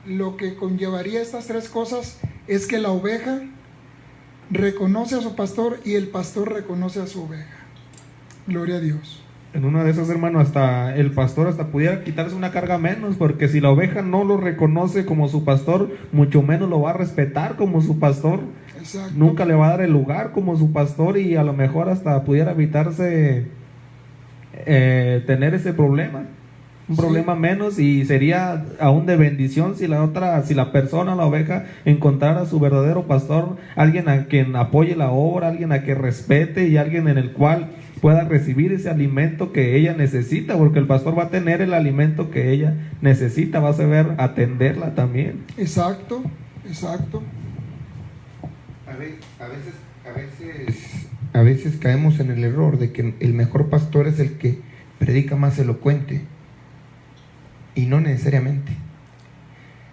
lo que conllevaría estas tres cosas es que la oveja reconoce a su pastor y el pastor reconoce a su oveja. Gloria a Dios. En una de esas, hermano, hasta el pastor hasta pudiera quitarse una carga menos, porque si la oveja no lo reconoce como su pastor, mucho menos lo va a respetar como su pastor. Exacto. Nunca le va a dar el lugar como su pastor, y a lo mejor hasta pudiera evitarse tener ese problema, un problema menos, y sería aún de bendición si la persona, la oveja, encontrara a su verdadero pastor, alguien a quien apoye la obra, alguien a que respete y alguien en el cual pueda recibir ese alimento que ella necesita, porque el pastor va a tener el alimento que ella necesita, va a saber atenderla también. Exacto, exacto. A veces caemos en el error de que el mejor pastor es el que predica más elocuente, y no necesariamente.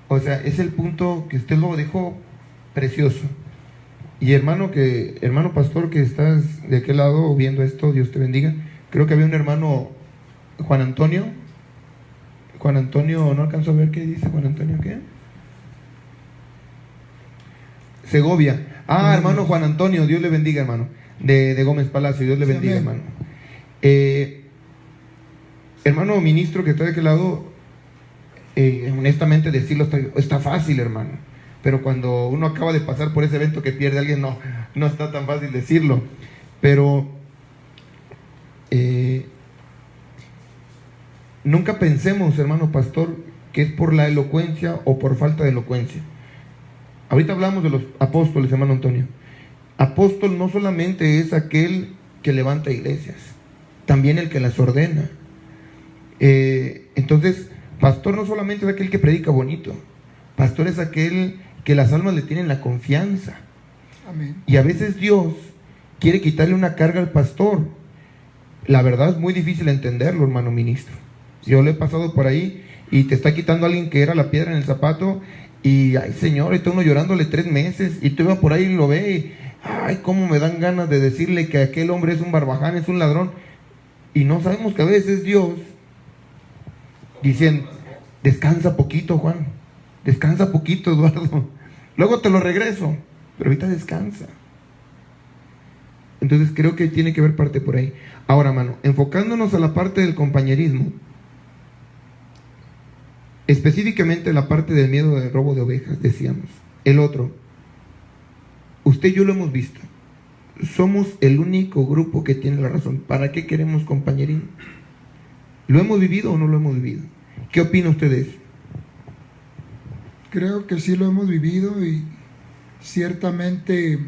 O sea, es el punto que usted lo dejó precioso. Y hermano pastor que estás de aquel lado viendo esto, Dios te bendiga. Creo que había un hermano, Juan Antonio, no alcanzo a ver qué dice Juan Antonio, ¿qué? Segovia. Hermano Juan Antonio, Dios le bendiga, hermano, de Gómez Palacio, Dios le bendiga, hermano. Hermano ministro que está de aquel lado, honestamente decirlo está fácil, hermano, pero cuando uno acaba de pasar por ese evento que pierde a alguien, no está tan fácil decirlo. Pero nunca pensemos, hermano pastor, que es por la elocuencia o por falta de elocuencia. Ahorita hablamos de los apóstoles, hermano Antonio. Apóstol no solamente es aquel que levanta iglesias, también el que las ordena. Entonces, pastor no solamente es aquel que predica bonito. Pastor es aquel que las almas le tienen la confianza. Amén. Y a veces Dios quiere quitarle una carga al pastor. La verdad es muy difícil entenderlo, hermano ministro. Yo lo he pasado por ahí y te está quitando a alguien que era la piedra en el zapato y, ay Señor, está uno llorándole 3 meses y tú vas por ahí y lo ve y, ay, cómo me dan ganas de decirle que aquel hombre es un barbaján, es un ladrón. Y no sabemos que a veces es Dios diciendo, descansa poquito, Juan, descansa poquito, Eduardo, luego te lo regreso, pero ahorita descansa. Entonces creo que tiene que ver parte por ahí. Ahora, mano, enfocándonos a la parte del compañerismo, específicamente la parte del miedo de robo de ovejas, decíamos. El otro, usted y yo lo hemos visto, somos el único grupo que tiene la razón. ¿Para qué queremos compañerismo? ¿Lo hemos vivido o no lo hemos vivido? ¿Qué opina usted de eso? Creo que sí lo hemos vivido y ciertamente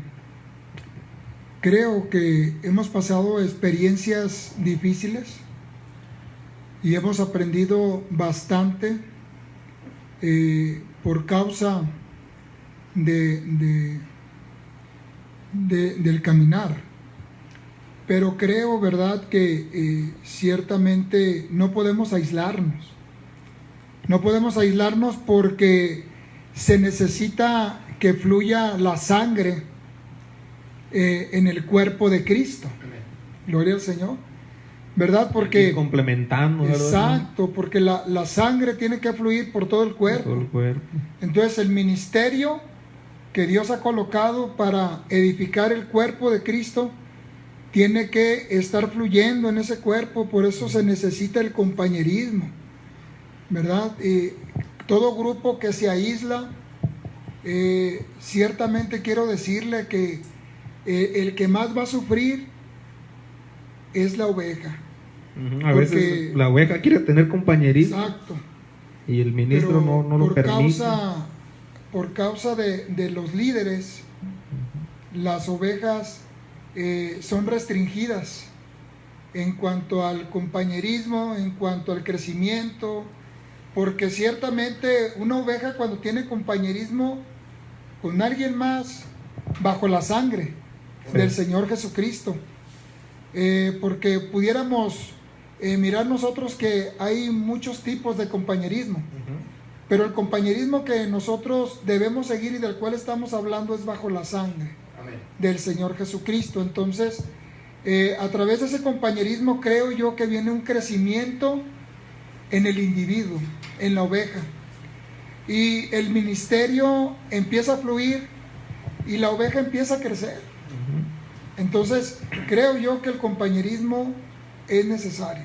creo que hemos pasado experiencias difíciles y hemos aprendido bastante por causa del caminar. Pero creo, verdad, que ciertamente no podemos aislarnos. No podemos aislarnos porque se necesita que fluya la sangre en el cuerpo de Cristo. Gloria al Señor. ¿Verdad? Porque... complementando. Exacto, porque la sangre tiene que fluir por todo el cuerpo. Todo el cuerpo. Entonces el ministerio que Dios ha colocado para edificar el cuerpo de Cristo tiene que estar fluyendo en ese cuerpo, por eso se necesita el compañerismo, ¿verdad? Todo grupo que se aísla, ciertamente quiero decirle que el que más va a sufrir es la oveja. A veces la oveja quiere tener compañerismo. Exacto. Y el ministro no lo permite. Por causa de los líderes, las ovejas son restringidas en cuanto al compañerismo, en cuanto al crecimiento, porque ciertamente una oveja cuando tiene compañerismo con alguien más, bajo la sangre del Señor Jesucristo, porque pudiéramos mirar nosotros que hay muchos tipos de compañerismo, pero el compañerismo que nosotros debemos seguir y del cual estamos hablando es bajo la sangre del Señor Jesucristo. Entonces, a través de ese compañerismo creo yo que viene un crecimiento en el individuo, en la oveja, y el ministerio empieza a fluir y la oveja empieza a crecer. Entonces, creo yo que el compañerismo es necesario.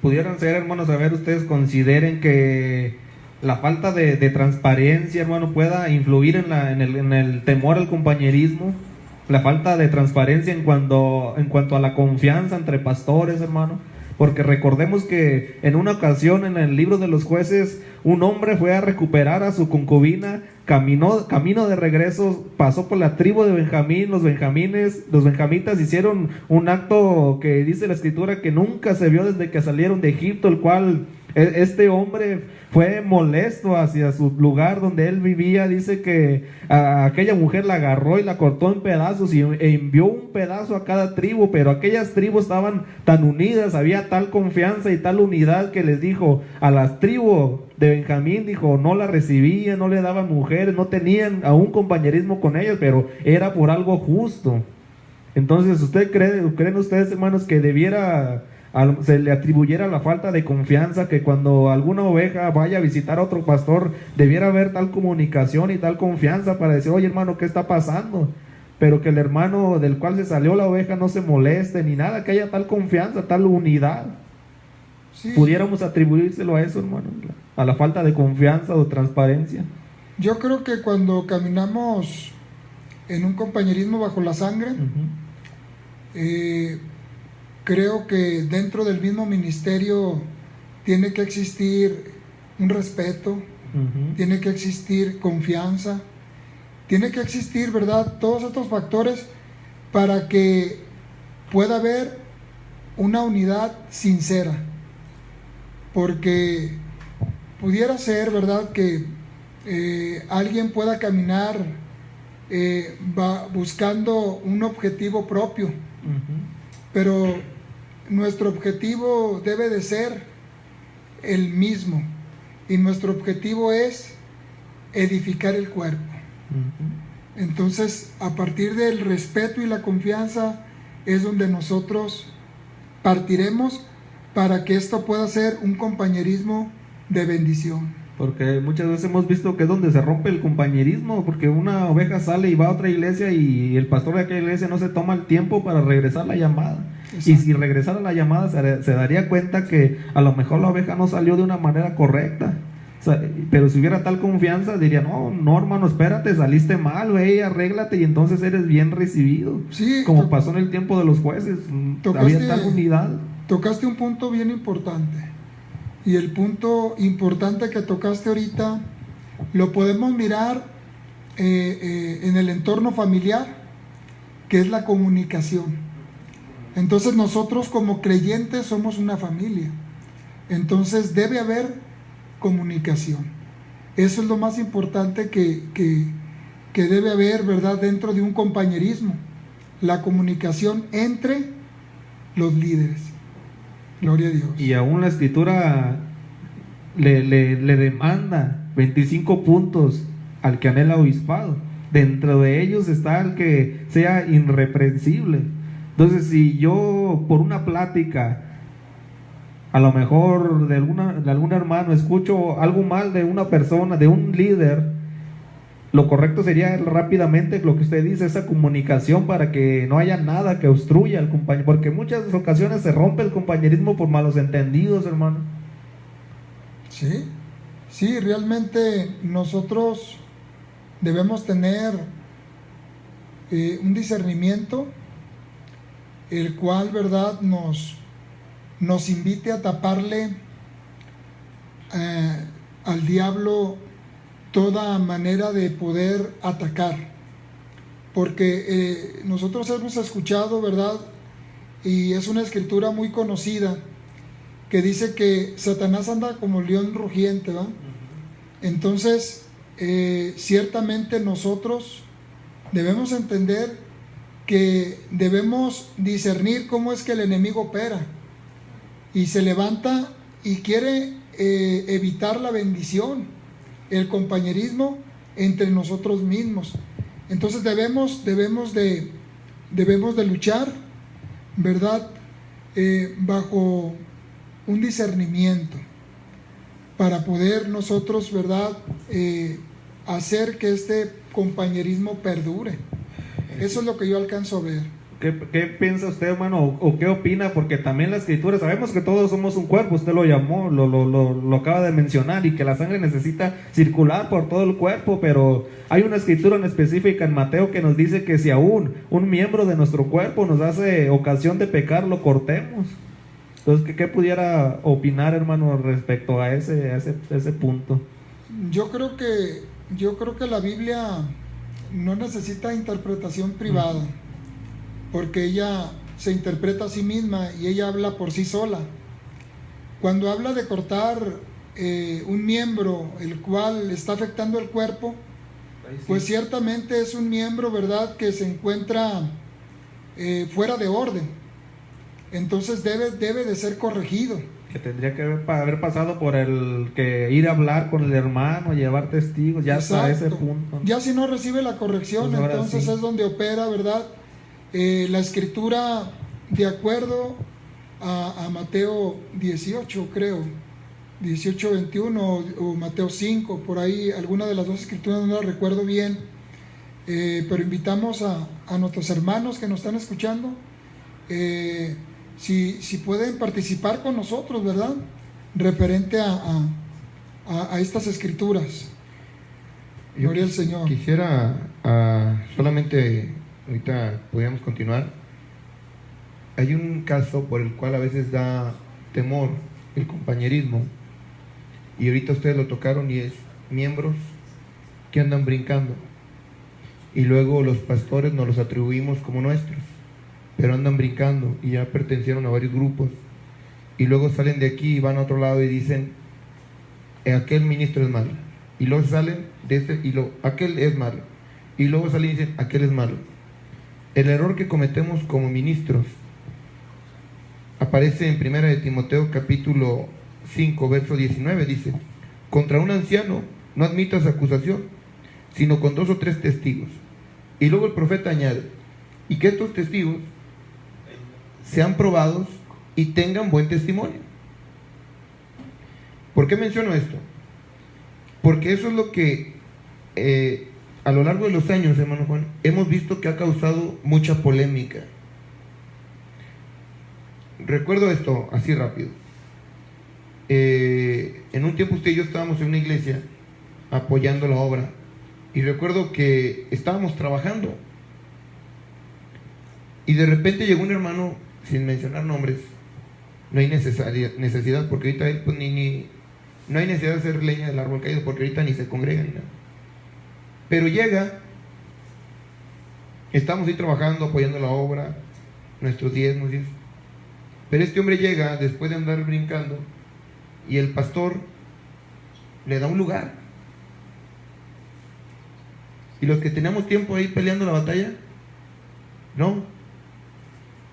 Pudieran ser, hermanos, a ver, ustedes consideren que la falta de transparencia, hermano, pueda influir en el temor al compañerismo, la falta de transparencia en cuanto a la confianza entre pastores, hermano, porque recordemos que en una ocasión en el libro de los Jueces, un hombre fue a recuperar a su concubina, camino de regreso, pasó por la tribu de Benjamín, los benjamitas hicieron un acto que dice la escritura que nunca se vio desde que salieron de Egipto, el cual este hombre fue molesto hacia su lugar donde él vivía. Dice que a aquella mujer la agarró y la cortó en pedazos e envió un pedazo a cada tribu, pero aquellas tribus estaban tan unidas, había tal confianza y tal unidad que les dijo a las tribus de Benjamín, dijo, no la recibían, no le daban mujeres, no tenían aún compañerismo con ellos, pero era por algo justo. Entonces, ¿creen ustedes, hermanos, que se le atribuyera la falta de confianza, que cuando alguna oveja vaya a visitar a otro pastor, debiera haber tal comunicación y tal confianza para decir, oye hermano, ¿qué está pasando? Pero que el hermano del cual se salió la oveja no se moleste ni nada, que haya tal confianza, tal unidad? Sí. ¿Pudiéramos atribuírselo a eso, hermano? A la falta de confianza o transparencia. Yo creo que cuando caminamos en un compañerismo bajo la sangre, creo que dentro del mismo ministerio tiene que existir un respeto, tiene que existir confianza, tiene que existir, ¿verdad?, todos estos factores para que pueda haber una unidad sincera. Porque pudiera ser, ¿verdad?, que alguien pueda caminar va buscando un objetivo propio, pero nuestro objetivo debe de ser el mismo, y nuestro objetivo es edificar el cuerpo. Entonces, a partir del respeto y la confianza es donde nosotros partiremos para que esto pueda ser un compañerismo de bendición. Porque muchas veces hemos visto que es donde se rompe el compañerismo, porque una oveja sale y va a otra iglesia y el pastor de aquella iglesia no se toma el tiempo para regresar la llamada. Exacto. Y si regresara la llamada se daría cuenta que a lo mejor la oveja no salió de una manera correcta. O sea, pero si hubiera tal confianza diría, no hermano, espérate, saliste mal, ve, arréglate y entonces eres bien recibido. Sí, como pasó en el tiempo de los jueces, había tal unidad. Tocaste un punto bien importante, y el punto importante que tocaste ahorita lo podemos mirar en el entorno familiar, que es la comunicación. Entonces nosotros como creyentes somos una familia, entonces debe haber comunicación. Eso es lo más importante que debe haber, ¿verdad?, dentro de un compañerismo, la comunicación entre los líderes. Gloria a Dios. Y aún la escritura le demanda 25 puntos al que anhela obispado. Dentro de ellos está el que sea irreprensible. Entonces, si yo por una plática, a lo mejor de algún hermano, escucho algo mal de una persona, de un líder, lo correcto sería rápidamente lo que usted dice, esa comunicación, para que no haya nada que obstruya al compañero, porque en muchas ocasiones se rompe el compañerismo por malos entendidos, hermano. Sí, realmente nosotros debemos tener un discernimiento, el cual, ¿verdad?, nos invite a taparle al diablo toda manera de poder atacar, porque nosotros hemos escuchado, ¿verdad?, y es una escritura muy conocida que dice que Satanás anda como león rugiente, ¿va? Entonces, ciertamente nosotros debemos entender que debemos discernir cómo es que el enemigo opera, y se levanta y quiere evitar la bendición, el compañerismo entre nosotros mismos. Entonces debemos de luchar, ¿verdad?, bajo un discernimiento, para poder nosotros, ¿verdad?, hacer que este compañerismo perdure. Eso es lo que yo alcanzo a ver. ¿Qué piensa usted, hermano, o qué opina? Porque también la escritura, sabemos que todos somos un cuerpo, usted lo llamó, lo acaba de mencionar, y que la sangre necesita circular por todo el cuerpo, pero hay una escritura en específica en Mateo que nos dice que si aún un miembro de nuestro cuerpo nos hace ocasión de pecar, lo cortemos. Entonces, ¿qué pudiera opinar, hermano, respecto a ese punto? Yo creo que la Biblia no necesita interpretación privada, porque ella se interpreta a sí misma y ella habla por sí sola. Cuando habla de cortar un miembro el cual está afectando el cuerpo, pues ciertamente es un miembro, ¿verdad?, que se encuentra fuera de orden. Entonces debe de ser corregido. Que tendría que haber pasado por el que ir a hablar con el hermano, llevar testigos, ya hasta ese punto. Ya si no recibe la corrección, pues entonces sí es donde opera, ¿verdad?, la escritura, de acuerdo a Mateo 18, creo, 18, 21 o Mateo 5, por ahí, alguna de las dos escrituras no la recuerdo bien, pero invitamos a nuestros hermanos que nos están escuchando, si pueden participar con nosotros, ¿verdad?, referente a estas escrituras. Gloria al Señor. Quisiera solamente, ahorita podríamos continuar. Hay un caso por el cual a veces da temor el compañerismo, y ahorita ustedes lo tocaron, y es miembros que andan brincando, y luego los pastores nos los atribuimos como nuestros, pero andan brincando y ya pertenecieron a varios grupos, y luego salen de aquí y van a otro lado y dicen aquel ministro es malo, y luego salen de este, y lo, aquel es malo, y luego salen y dicen, aquel es malo. El error que cometemos como ministros aparece en 1 de Timoteo capítulo 5, verso 19, dice, contra un anciano no admitas acusación, sino con 2 o 3 testigos. Y luego el profeta añade, y que estos testigos sean probados y tengan buen testimonio. ¿Por qué menciono esto? Porque eso es lo que a lo largo de los años, hermano Juan, hemos visto que ha causado mucha polémica. Recuerdo esto así rápido. En un tiempo usted y yo estábamos en una iglesia apoyando la obra, y recuerdo que estábamos trabajando y de repente llegó un hermano, sin mencionar nombres, no hay necesidad porque ahorita él, pues, no hay necesidad de hacer leña del árbol caído porque ahorita ni se congrega ni nada, pero llega, estamos ahí trabajando, apoyando la obra, nuestros diezmos y eso. Pero este hombre llega después de andar brincando y el pastor le da un lugar. Y los que tenemos tiempo ahí peleando la batalla, no.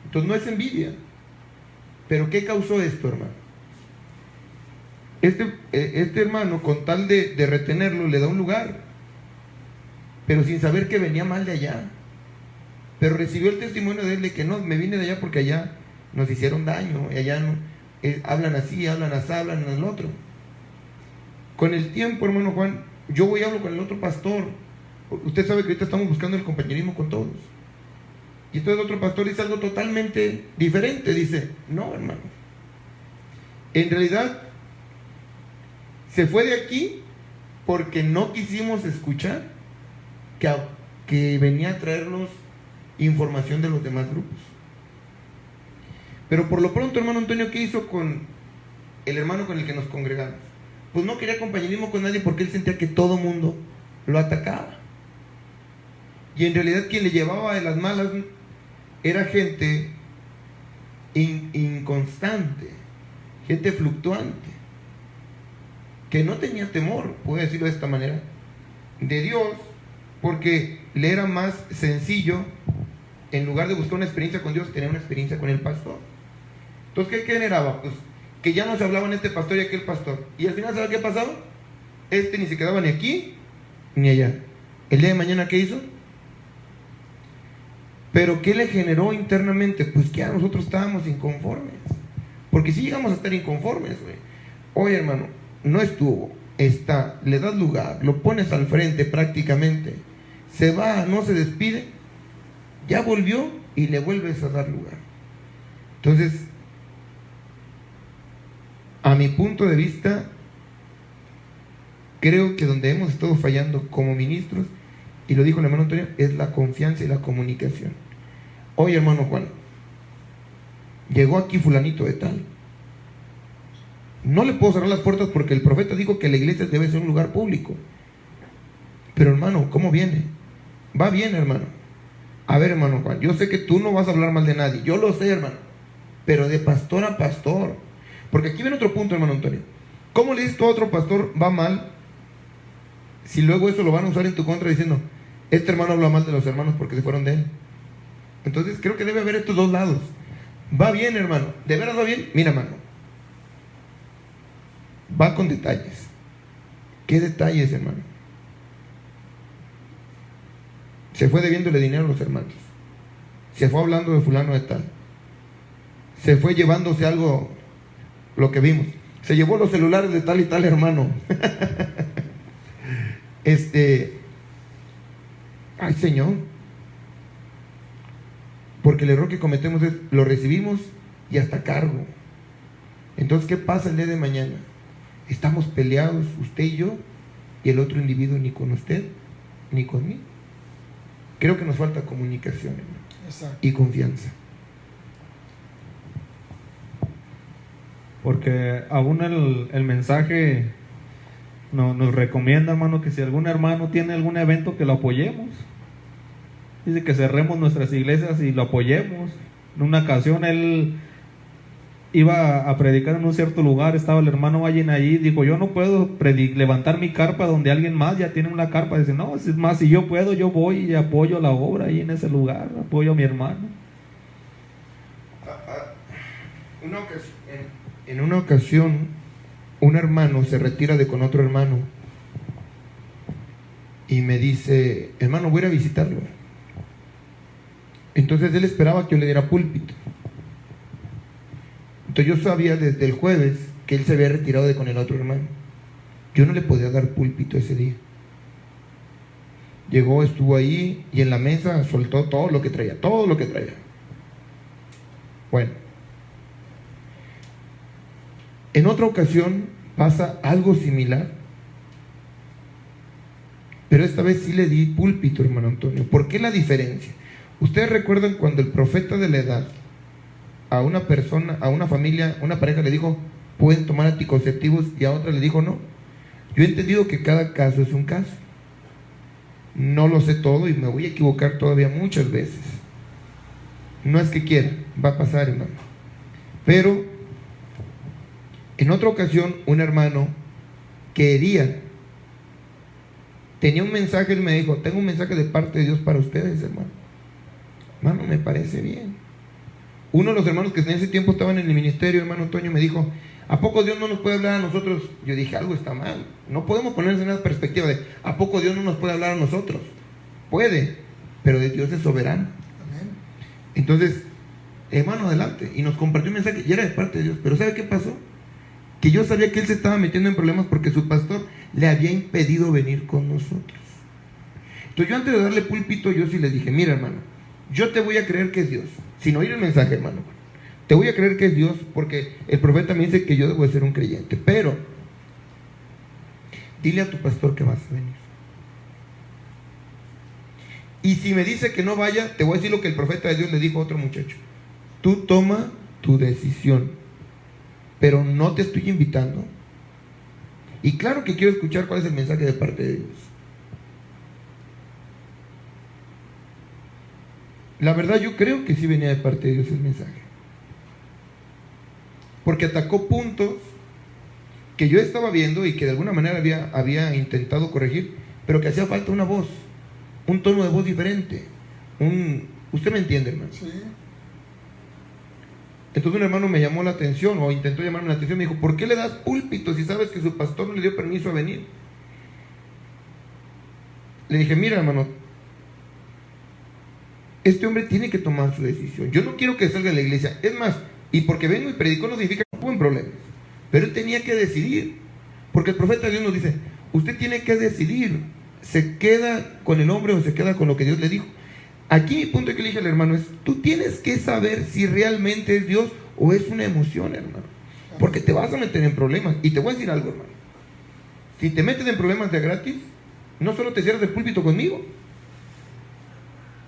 Entonces no es envidia. Pero ¿qué causó esto, hermano? Este hermano, con tal de retenerlo, le da un lugar, pero sin saber que venía mal de allá. Pero recibió el testimonio de él de que no, me vine de allá porque allá nos hicieron daño, y allá no, hablan así, hablan así, hablan en el otro. Con el tiempo, hermano Juan, yo voy y hablo con el otro pastor. Usted sabe que ahorita estamos buscando el compañerismo con todos. Y entonces el otro pastor dice algo totalmente diferente. Dice, no, hermano. En realidad, se fue de aquí porque no quisimos escuchar que venía a traernos información de los demás grupos. Pero por lo pronto, hermano Antonio, ¿qué hizo con el hermano con el que nos congregamos? Pues no quería compañerismo con nadie porque él sentía que todo mundo lo atacaba. Y en realidad quien le llevaba de las malas era gente inconstante, gente fluctuante, que no tenía temor, puedo decirlo de esta manera, de Dios, porque le era más sencillo, en lugar de buscar una experiencia con Dios, tener una experiencia con el pastor. Entonces, ¿qué generaba? Pues que ya no se hablaban este pastor y aquel pastor. Y al final, ¿sabe qué pasaba? Este ni se quedaba ni aquí ni allá. El día de mañana, ¿qué hizo? Pero ¿qué le generó internamente? Pues que a nosotros estábamos inconformes. Porque si llegamos a estar inconformes, güey. Oye, hermano, no estuvo, está, le das lugar, lo pones al frente prácticamente, se va, no se despide, ya volvió y le vuelves a dar lugar. Entonces, a mi punto de vista, creo que donde hemos estado fallando como ministros, y lo dijo el hermano Antonio, es la confianza y la comunicación. Oye, hermano Juan, llegó aquí fulanito de tal. No le puedo cerrar las puertas porque el profeta dijo que la iglesia debe ser un lugar público. Pero hermano, ¿cómo viene? Va bien, hermano. A ver, hermano Juan, yo sé que tú no vas a hablar mal de nadie, yo lo sé, hermano, pero de pastor a pastor. Porque aquí viene otro punto, hermano Antonio. ¿Cómo le dices tú a otro pastor va mal si luego eso lo van a usar en tu contra diciendo, este hermano habla mal de los hermanos porque se fueron de él? Entonces creo que debe haber estos dos lados. Va bien, hermano, ¿de veras va bien? Mira, hermano, va con detalles. ¿Qué detalles, hermano? Se fue debiéndole dinero a los hermanos, se fue hablando de fulano de tal, se fue llevándose algo, lo que vimos, se llevó los celulares de tal y tal hermano. Ay, Señor, porque el error que cometemos es lo recibimos y hasta cargo. Entonces, ¿qué pasa el día de mañana? Estamos peleados usted y yo, y el otro individuo ni con usted ni conmigo. Creo que nos falta comunicación, hermano, y confianza. Porque aún el mensaje nos recomienda, hermano, que si algún hermano tiene algún evento, que lo apoyemos. Dice que cerremos nuestras iglesias y lo apoyemos. En una ocasión él iba a predicar en un cierto lugar, estaba el hermano Allen allí, dijo, yo no puedo levantar mi carpa donde alguien más ya tiene una carpa. Dice, no, es más, si yo puedo, yo voy y apoyo la obra ahí en ese lugar, apoyo a mi hermano. En una ocasión, un hermano se retira de con otro hermano y me dice, hermano, voy a ir a visitarlo. Entonces él esperaba que yo le diera púlpito. Entonces yo sabía desde el jueves que él se había retirado de con el otro hermano. Yo no le podía dar púlpito ese día. Llegó, estuvo ahí y en la mesa soltó todo lo que traía, todo lo que traía. Bueno, en otra ocasión pasa algo similar, pero esta vez sí le di púlpito, hermano Antonio. ¿Por qué la diferencia? Ustedes recuerdan cuando el profeta de la edad a una persona, a una familia, una pareja le dijo, pueden tomar anticonceptivos, y a otra le dijo no. Yo he entendido que cada caso es un caso. No lo sé todo y me voy a equivocar todavía muchas veces. No es que quiera, va a pasar, hermano. Pero en otra ocasión, un hermano tenía un mensaje, él me dijo, tengo un mensaje de parte de Dios para ustedes, hermano. Hermano, me parece bien. Uno de los hermanos que en ese tiempo estaban en el ministerio, hermano Toño, me dijo, ¿a poco Dios no nos puede hablar a nosotros? Yo dije, algo está mal. No podemos ponernos en esa perspectiva de, ¿a poco Dios no nos puede hablar a nosotros? Puede, pero Dios es soberano. Amén. Entonces, hermano, adelante. Y nos compartió un mensaje y era de parte de Dios. Pero ¿sabe qué pasó? Que yo sabía que él se estaba metiendo en problemas porque su pastor le había impedido venir con nosotros. Entonces yo antes de darle púlpito, yo sí le dije, mira, hermano, yo te voy a creer que es Dios, sin oír el mensaje, hermano. Te voy a creer que es Dios porque el profeta me dice que yo debo de ser un creyente. Pero dile a tu pastor que vas a venir. Y si me dice que no vaya, te voy a decir lo que el profeta de Dios le dijo a otro muchacho. Tú toma tu decisión, pero no te estoy invitando. Y claro que quiero escuchar cuál es el mensaje de parte de Dios. La verdad, yo creo que sí venía de parte de Dios el mensaje. Porque atacó puntos que yo estaba viendo y que de alguna manera había intentado corregir, pero que hacía falta una voz, un tono de voz diferente. ¿Usted me entiende, hermano? Sí. Entonces un hermano me llamó la atención, o intentó llamarme la atención, me dijo, ¿por qué le das púlpito si sabes que su pastor no le dio permiso a venir? Le dije, mira, hermano, este hombre tiene que tomar su decisión. Yo no quiero que salga de la iglesia. Es más, y porque vengo y predico no significa que no hubo problemas. Pero él tenía que decidir. Porque el profeta de Dios nos dice, usted tiene que decidir. ¿Se queda con el hombre o se queda con lo que Dios le dijo? Aquí mi punto que le dije al hermano es, tú tienes que saber si realmente es Dios o es una emoción, hermano. Porque te vas a meter en problemas. Y te voy a decir algo, hermano. Si te metes en problemas de gratis, no solo te cierras el púlpito conmigo,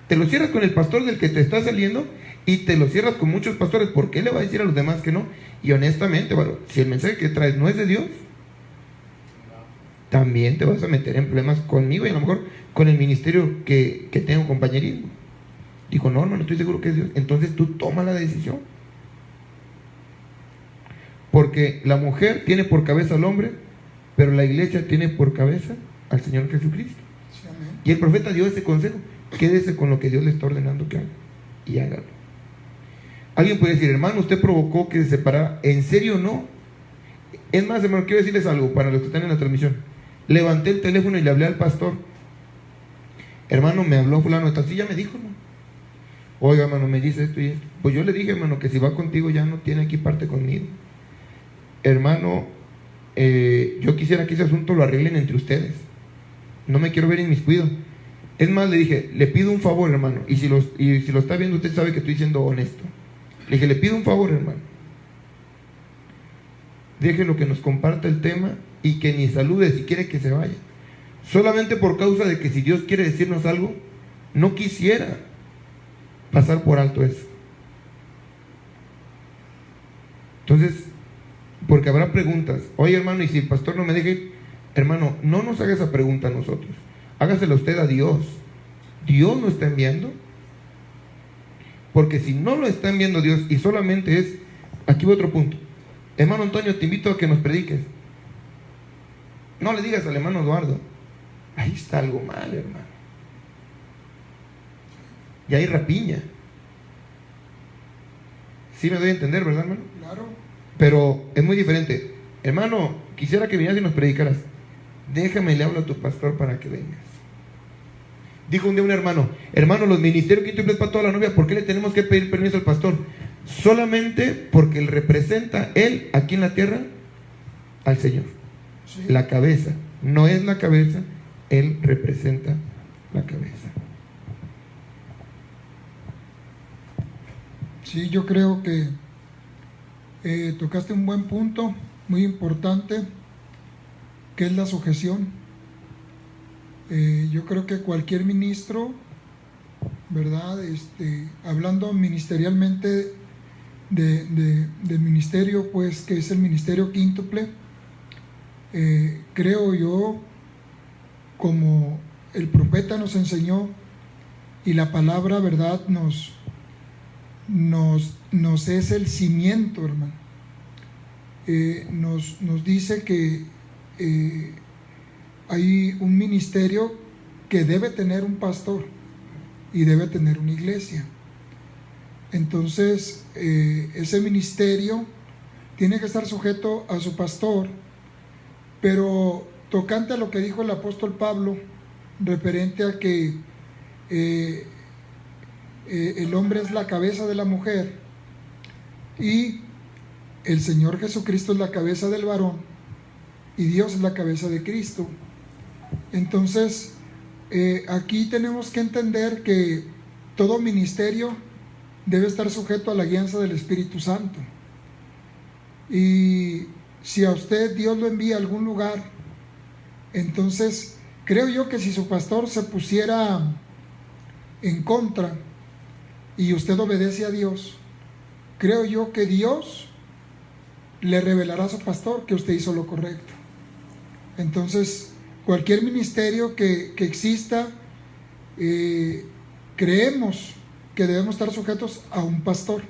te lo cierras con el pastor del que te está saliendo y te lo cierras con muchos pastores. ¿Por qué le va a decir a los demás que no? Y honestamente, bueno, si el mensaje que traes no es de Dios, también te vas a meter en problemas conmigo y a lo mejor con el ministerio que tengo compañerismo. Dijo, no, hermano, estoy seguro que es Dios. Entonces tú toma la decisión. Porque la mujer tiene por cabeza al hombre, pero la iglesia tiene por cabeza al Señor Jesucristo. Sí, amén. Y el profeta dio ese consejo. Quédese con lo que Dios le está ordenando que haga y hágalo. Alguien puede decir, hermano, usted provocó que se separara. ¿En serio no? Es más, hermano, quiero decirles algo para los que están en la transmisión. Levanté el teléfono y le hablé al pastor. Hermano, me habló fulano de tal. Sí, ya me dijo, hermano. Oiga, hermano, me dice esto y esto. Pues yo le dije, hermano, que si va contigo ya no tiene aquí parte conmigo. Hermano, yo quisiera que ese asunto lo arreglen entre ustedes. No me quiero ver inmiscuido. Es más, le dije, le pido un favor, hermano, y si lo está viendo, usted sabe que estoy siendo honesto. Le dije, le pido un favor, hermano. Déjelo que nos comparta el tema y que ni salude si quiere que se vaya. Solamente por causa de que si Dios quiere decirnos algo, no quisiera pasar por alto eso. Entonces, porque habrá preguntas. Oye, hermano, y si el pastor no me deja ir, hermano, no nos haga esa pregunta a nosotros. Hágasela usted a Dios. ¿Dios lo está enviando? Porque si no lo está enviando Dios y solamente es aquí va otro punto. Hermano Antonio, te invito a que nos prediques. No le digas al hermano Eduardo, ahí está algo mal, hermano. Y hay rapiña. Sí me doy a entender, ¿verdad, hermano? Claro. Pero es muy diferente. Hermano, quisiera que vinieras y nos predicaras. Déjame, le hablo a tu pastor para que vengas. Dijo un día un hermano, los ministerios quíntuples para toda la novia, ¿por qué le tenemos que pedir permiso al pastor? Solamente porque él representa, él aquí en la tierra, al Señor. Sí. La cabeza, no es la cabeza, él representa la cabeza. Sí, yo creo que tocaste un buen punto, muy importante, que es la sujeción. Yo creo que cualquier ministro, ¿verdad? Hablando ministerialmente del ministerio, pues, que es el ministerio quíntuple, creo yo, como el profeta nos enseñó y la palabra, ¿verdad?, nos es el cimiento, hermano. Nos dice que hay un ministerio que debe tener un pastor y debe tener una iglesia. Entonces, ese ministerio tiene que estar sujeto a su pastor, pero tocante a lo que dijo el apóstol Pablo, referente a que el hombre es la cabeza de la mujer y el Señor Jesucristo es la cabeza del varón y Dios es la cabeza de Cristo. Entonces, aquí tenemos que entender que todo ministerio debe estar sujeto a la guianza del Espíritu Santo. Y si a usted Dios lo envía a algún lugar, entonces creo yo que si su pastor se pusiera en contra y usted obedece a Dios, creo yo que Dios le revelará a su pastor que usted hizo lo correcto. Entonces, cualquier ministerio que exista, creemos que debemos estar sujetos a un pastor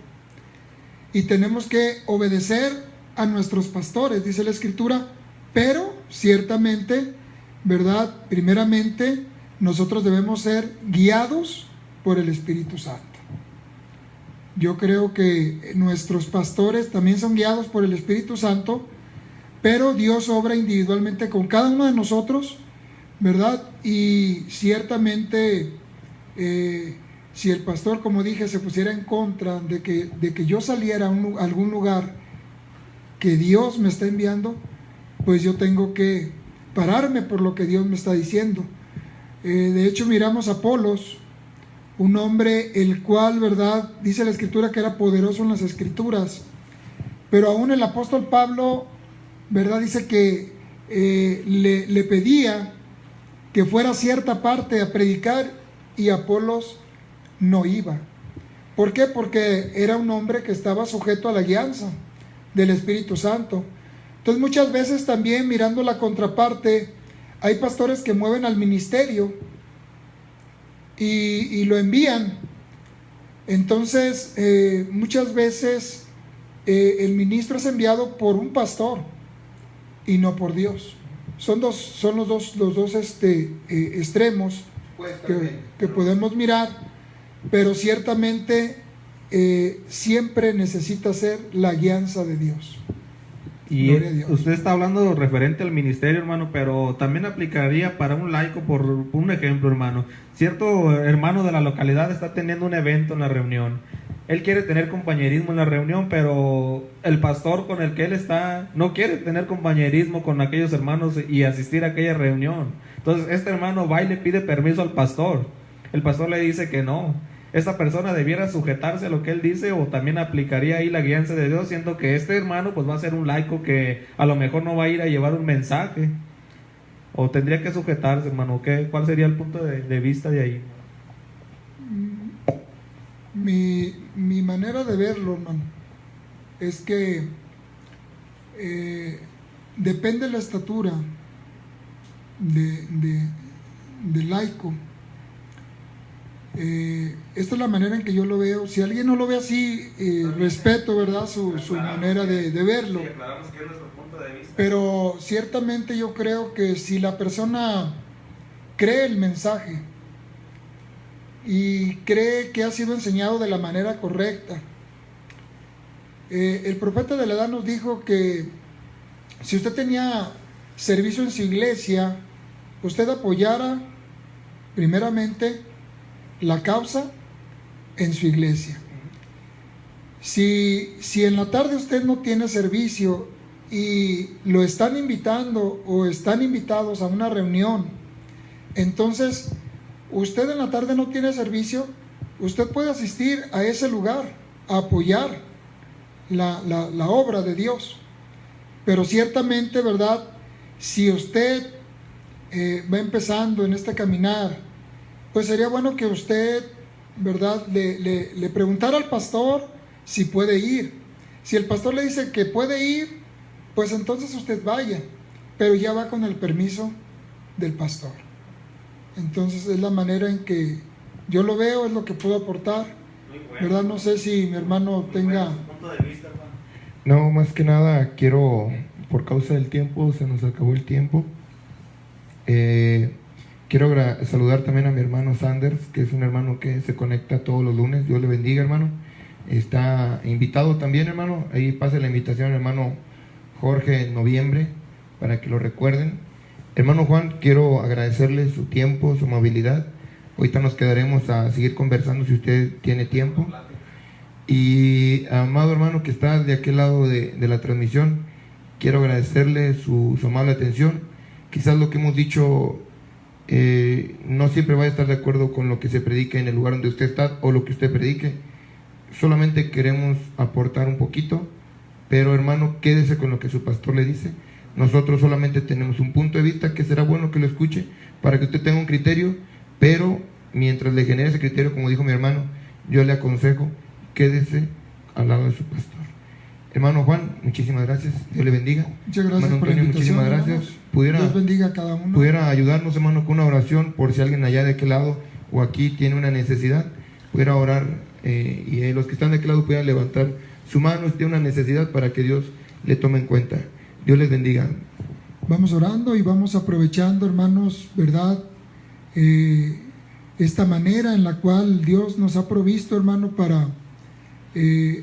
y tenemos que obedecer a nuestros pastores, dice la Escritura, pero ciertamente, ¿verdad? Primeramente, nosotros debemos ser guiados por el Espíritu Santo. Yo creo que nuestros pastores también son guiados por el Espíritu Santo, pero Dios obra individualmente con cada uno de nosotros, ¿verdad? Y ciertamente, si el pastor, como dije, se pusiera en contra de que yo saliera a algún lugar que Dios me está enviando, pues yo tengo que pararme por lo que Dios me está diciendo. De hecho, miramos a Apolos, un hombre el cual, ¿verdad?, dice la Escritura que era poderoso en las Escrituras, pero aún el apóstol Pablo, ¿verdad?, dice que le pedía que fuera a cierta parte a predicar y Apolos no iba. ¿Por qué? Porque era un hombre que estaba sujeto a la guianza del Espíritu Santo. Entonces, muchas veces también, mirando la contraparte, hay pastores que mueven al ministerio y lo envían. Entonces, muchas veces el ministro es enviado por un pastor y no por Dios. Son los dos extremos que podemos mirar, pero ciertamente siempre necesita ser la guianza de Dios. Y Dios. usted está hablando referente al ministerio, hermano, pero también aplicaría para un laico, por un ejemplo, hermano. Cierto hermano de la localidad está teniendo un evento en la reunión. Él quiere tener compañerismo en la reunión, pero el pastor con el que él está no quiere tener compañerismo con aquellos hermanos y asistir a aquella reunión. Entonces, este hermano va y le pide permiso al pastor. El pastor le dice que no. Esta persona debiera sujetarse a lo que él dice, o también aplicaría ahí la guianza de Dios, siendo que este hermano pues va a ser un laico que a lo mejor no va a ir a llevar un mensaje, o tendría que sujetarse, hermano. ¿Cuál sería el punto de vista de ahí? Mi manera de verlo, hermano, es que depende de la estatura del laico. Esta es la manera en que yo lo veo. Si alguien no lo ve así, respeto, ¿verdad?, su manera de verlo. Pero ciertamente yo creo que si la persona cree el mensaje y cree que ha sido enseñado de la manera correcta, el profeta de la edad nos dijo que si usted tenía servicio en su iglesia, usted apoyara primeramente la causa en su iglesia. Si en la tarde usted no tiene servicio y lo están invitando o están invitados a una reunión, entonces usted en la tarde no tiene servicio, usted puede asistir a ese lugar a apoyar la obra de Dios. Pero ciertamente, ¿verdad?, si usted va empezando en este caminar, pues sería bueno que usted, ¿verdad?, le preguntara al pastor si puede ir. Si el pastor le dice que puede ir, pues entonces usted vaya, pero ya va con el permiso del pastor. Entonces es la manera en que yo lo veo, es lo que puedo aportar, ¿verdad? No sé si mi hermano tenga... No, más que nada quiero, por causa del tiempo, se nos acabó el tiempo. Quiero saludar también a mi hermano Sanders, que es un hermano que se conecta todos los lunes. Dios le bendiga, hermano. Está invitado también, hermano. Ahí pase la invitación al hermano Jorge en noviembre, para que lo recuerden. Hermano Juan, quiero agradecerle su tiempo, su amabilidad. Ahorita nos quedaremos a seguir conversando si usted tiene tiempo. Y amado hermano que está de aquel lado de la transmisión, quiero agradecerle su amable atención. Quizás lo que hemos dicho no siempre va a estar de acuerdo con lo que se predica en el lugar donde usted está o lo que usted predique. Solamente queremos aportar un poquito, pero hermano, quédese con lo que su pastor le dice. Nosotros solamente tenemos un punto de vista que será bueno que lo escuche para que usted tenga un criterio, pero mientras le genere ese criterio, como dijo mi hermano, yo le aconsejo, quédese al lado de su pastor. Hermano Juan, muchísimas gracias, Dios le bendiga. Muchas gracias, hermano Antonio, muchísimas gracias. Dios bendiga a cada uno. Pudiera ayudarnos, hermano, con una oración por si alguien allá de aquel lado o aquí tiene una necesidad, pudiera orar y los que están de aquel lado pudieran levantar su mano si tiene una necesidad para que Dios le tome en cuenta. Dios les bendiga. Vamos orando y vamos aprovechando, hermanos, ¿verdad? Esta manera en la cual Dios nos ha provisto, hermano, para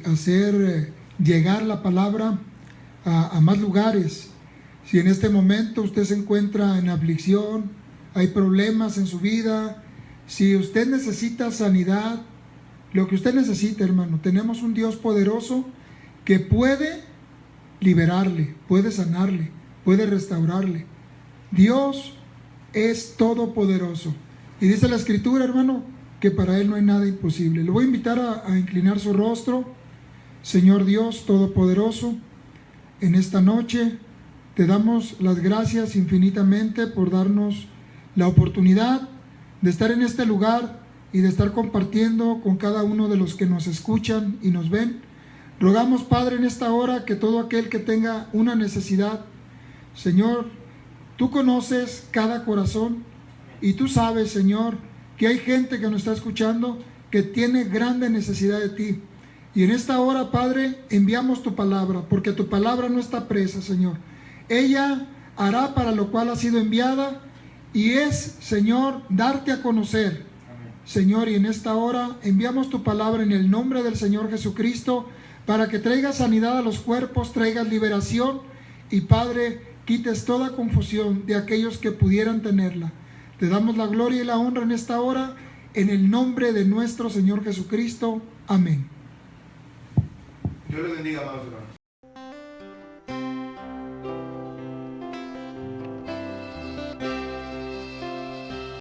hacer llegar la palabra a más lugares. Si en este momento usted se encuentra en aflicción, hay problemas en su vida, si usted necesita sanidad, lo que usted necesita, hermano, tenemos un Dios poderoso que puede liberarle, puede sanarle, puede restaurarle. Dios es todopoderoso. Y dice la Escritura, hermano, que para Él no hay nada imposible. Le voy a invitar a inclinar su rostro. Señor Dios todopoderoso, en esta noche te damos las gracias infinitamente por darnos la oportunidad de estar en este lugar y de estar compartiendo con cada uno de los que nos escuchan y nos ven. Rogamos, Padre, en esta hora que todo aquel que tenga una necesidad, Señor, tú conoces cada corazón y tú sabes, Señor, que hay gente que nos está escuchando que tiene grande necesidad de ti. Y en esta hora, Padre, enviamos tu palabra, porque tu palabra no está presa, Señor. Ella hará para lo cual ha sido enviada y es, Señor, darte a conocer. Señor, y en esta hora enviamos tu palabra en el nombre del Señor Jesucristo para que traigas sanidad a los cuerpos, traigas liberación y, Padre, quites toda confusión de aquellos que pudieran tenerla. Te damos la gloria y la honra en esta hora, en el nombre de nuestro Señor Jesucristo. Amén. Dios les bendiga, amados hermanos.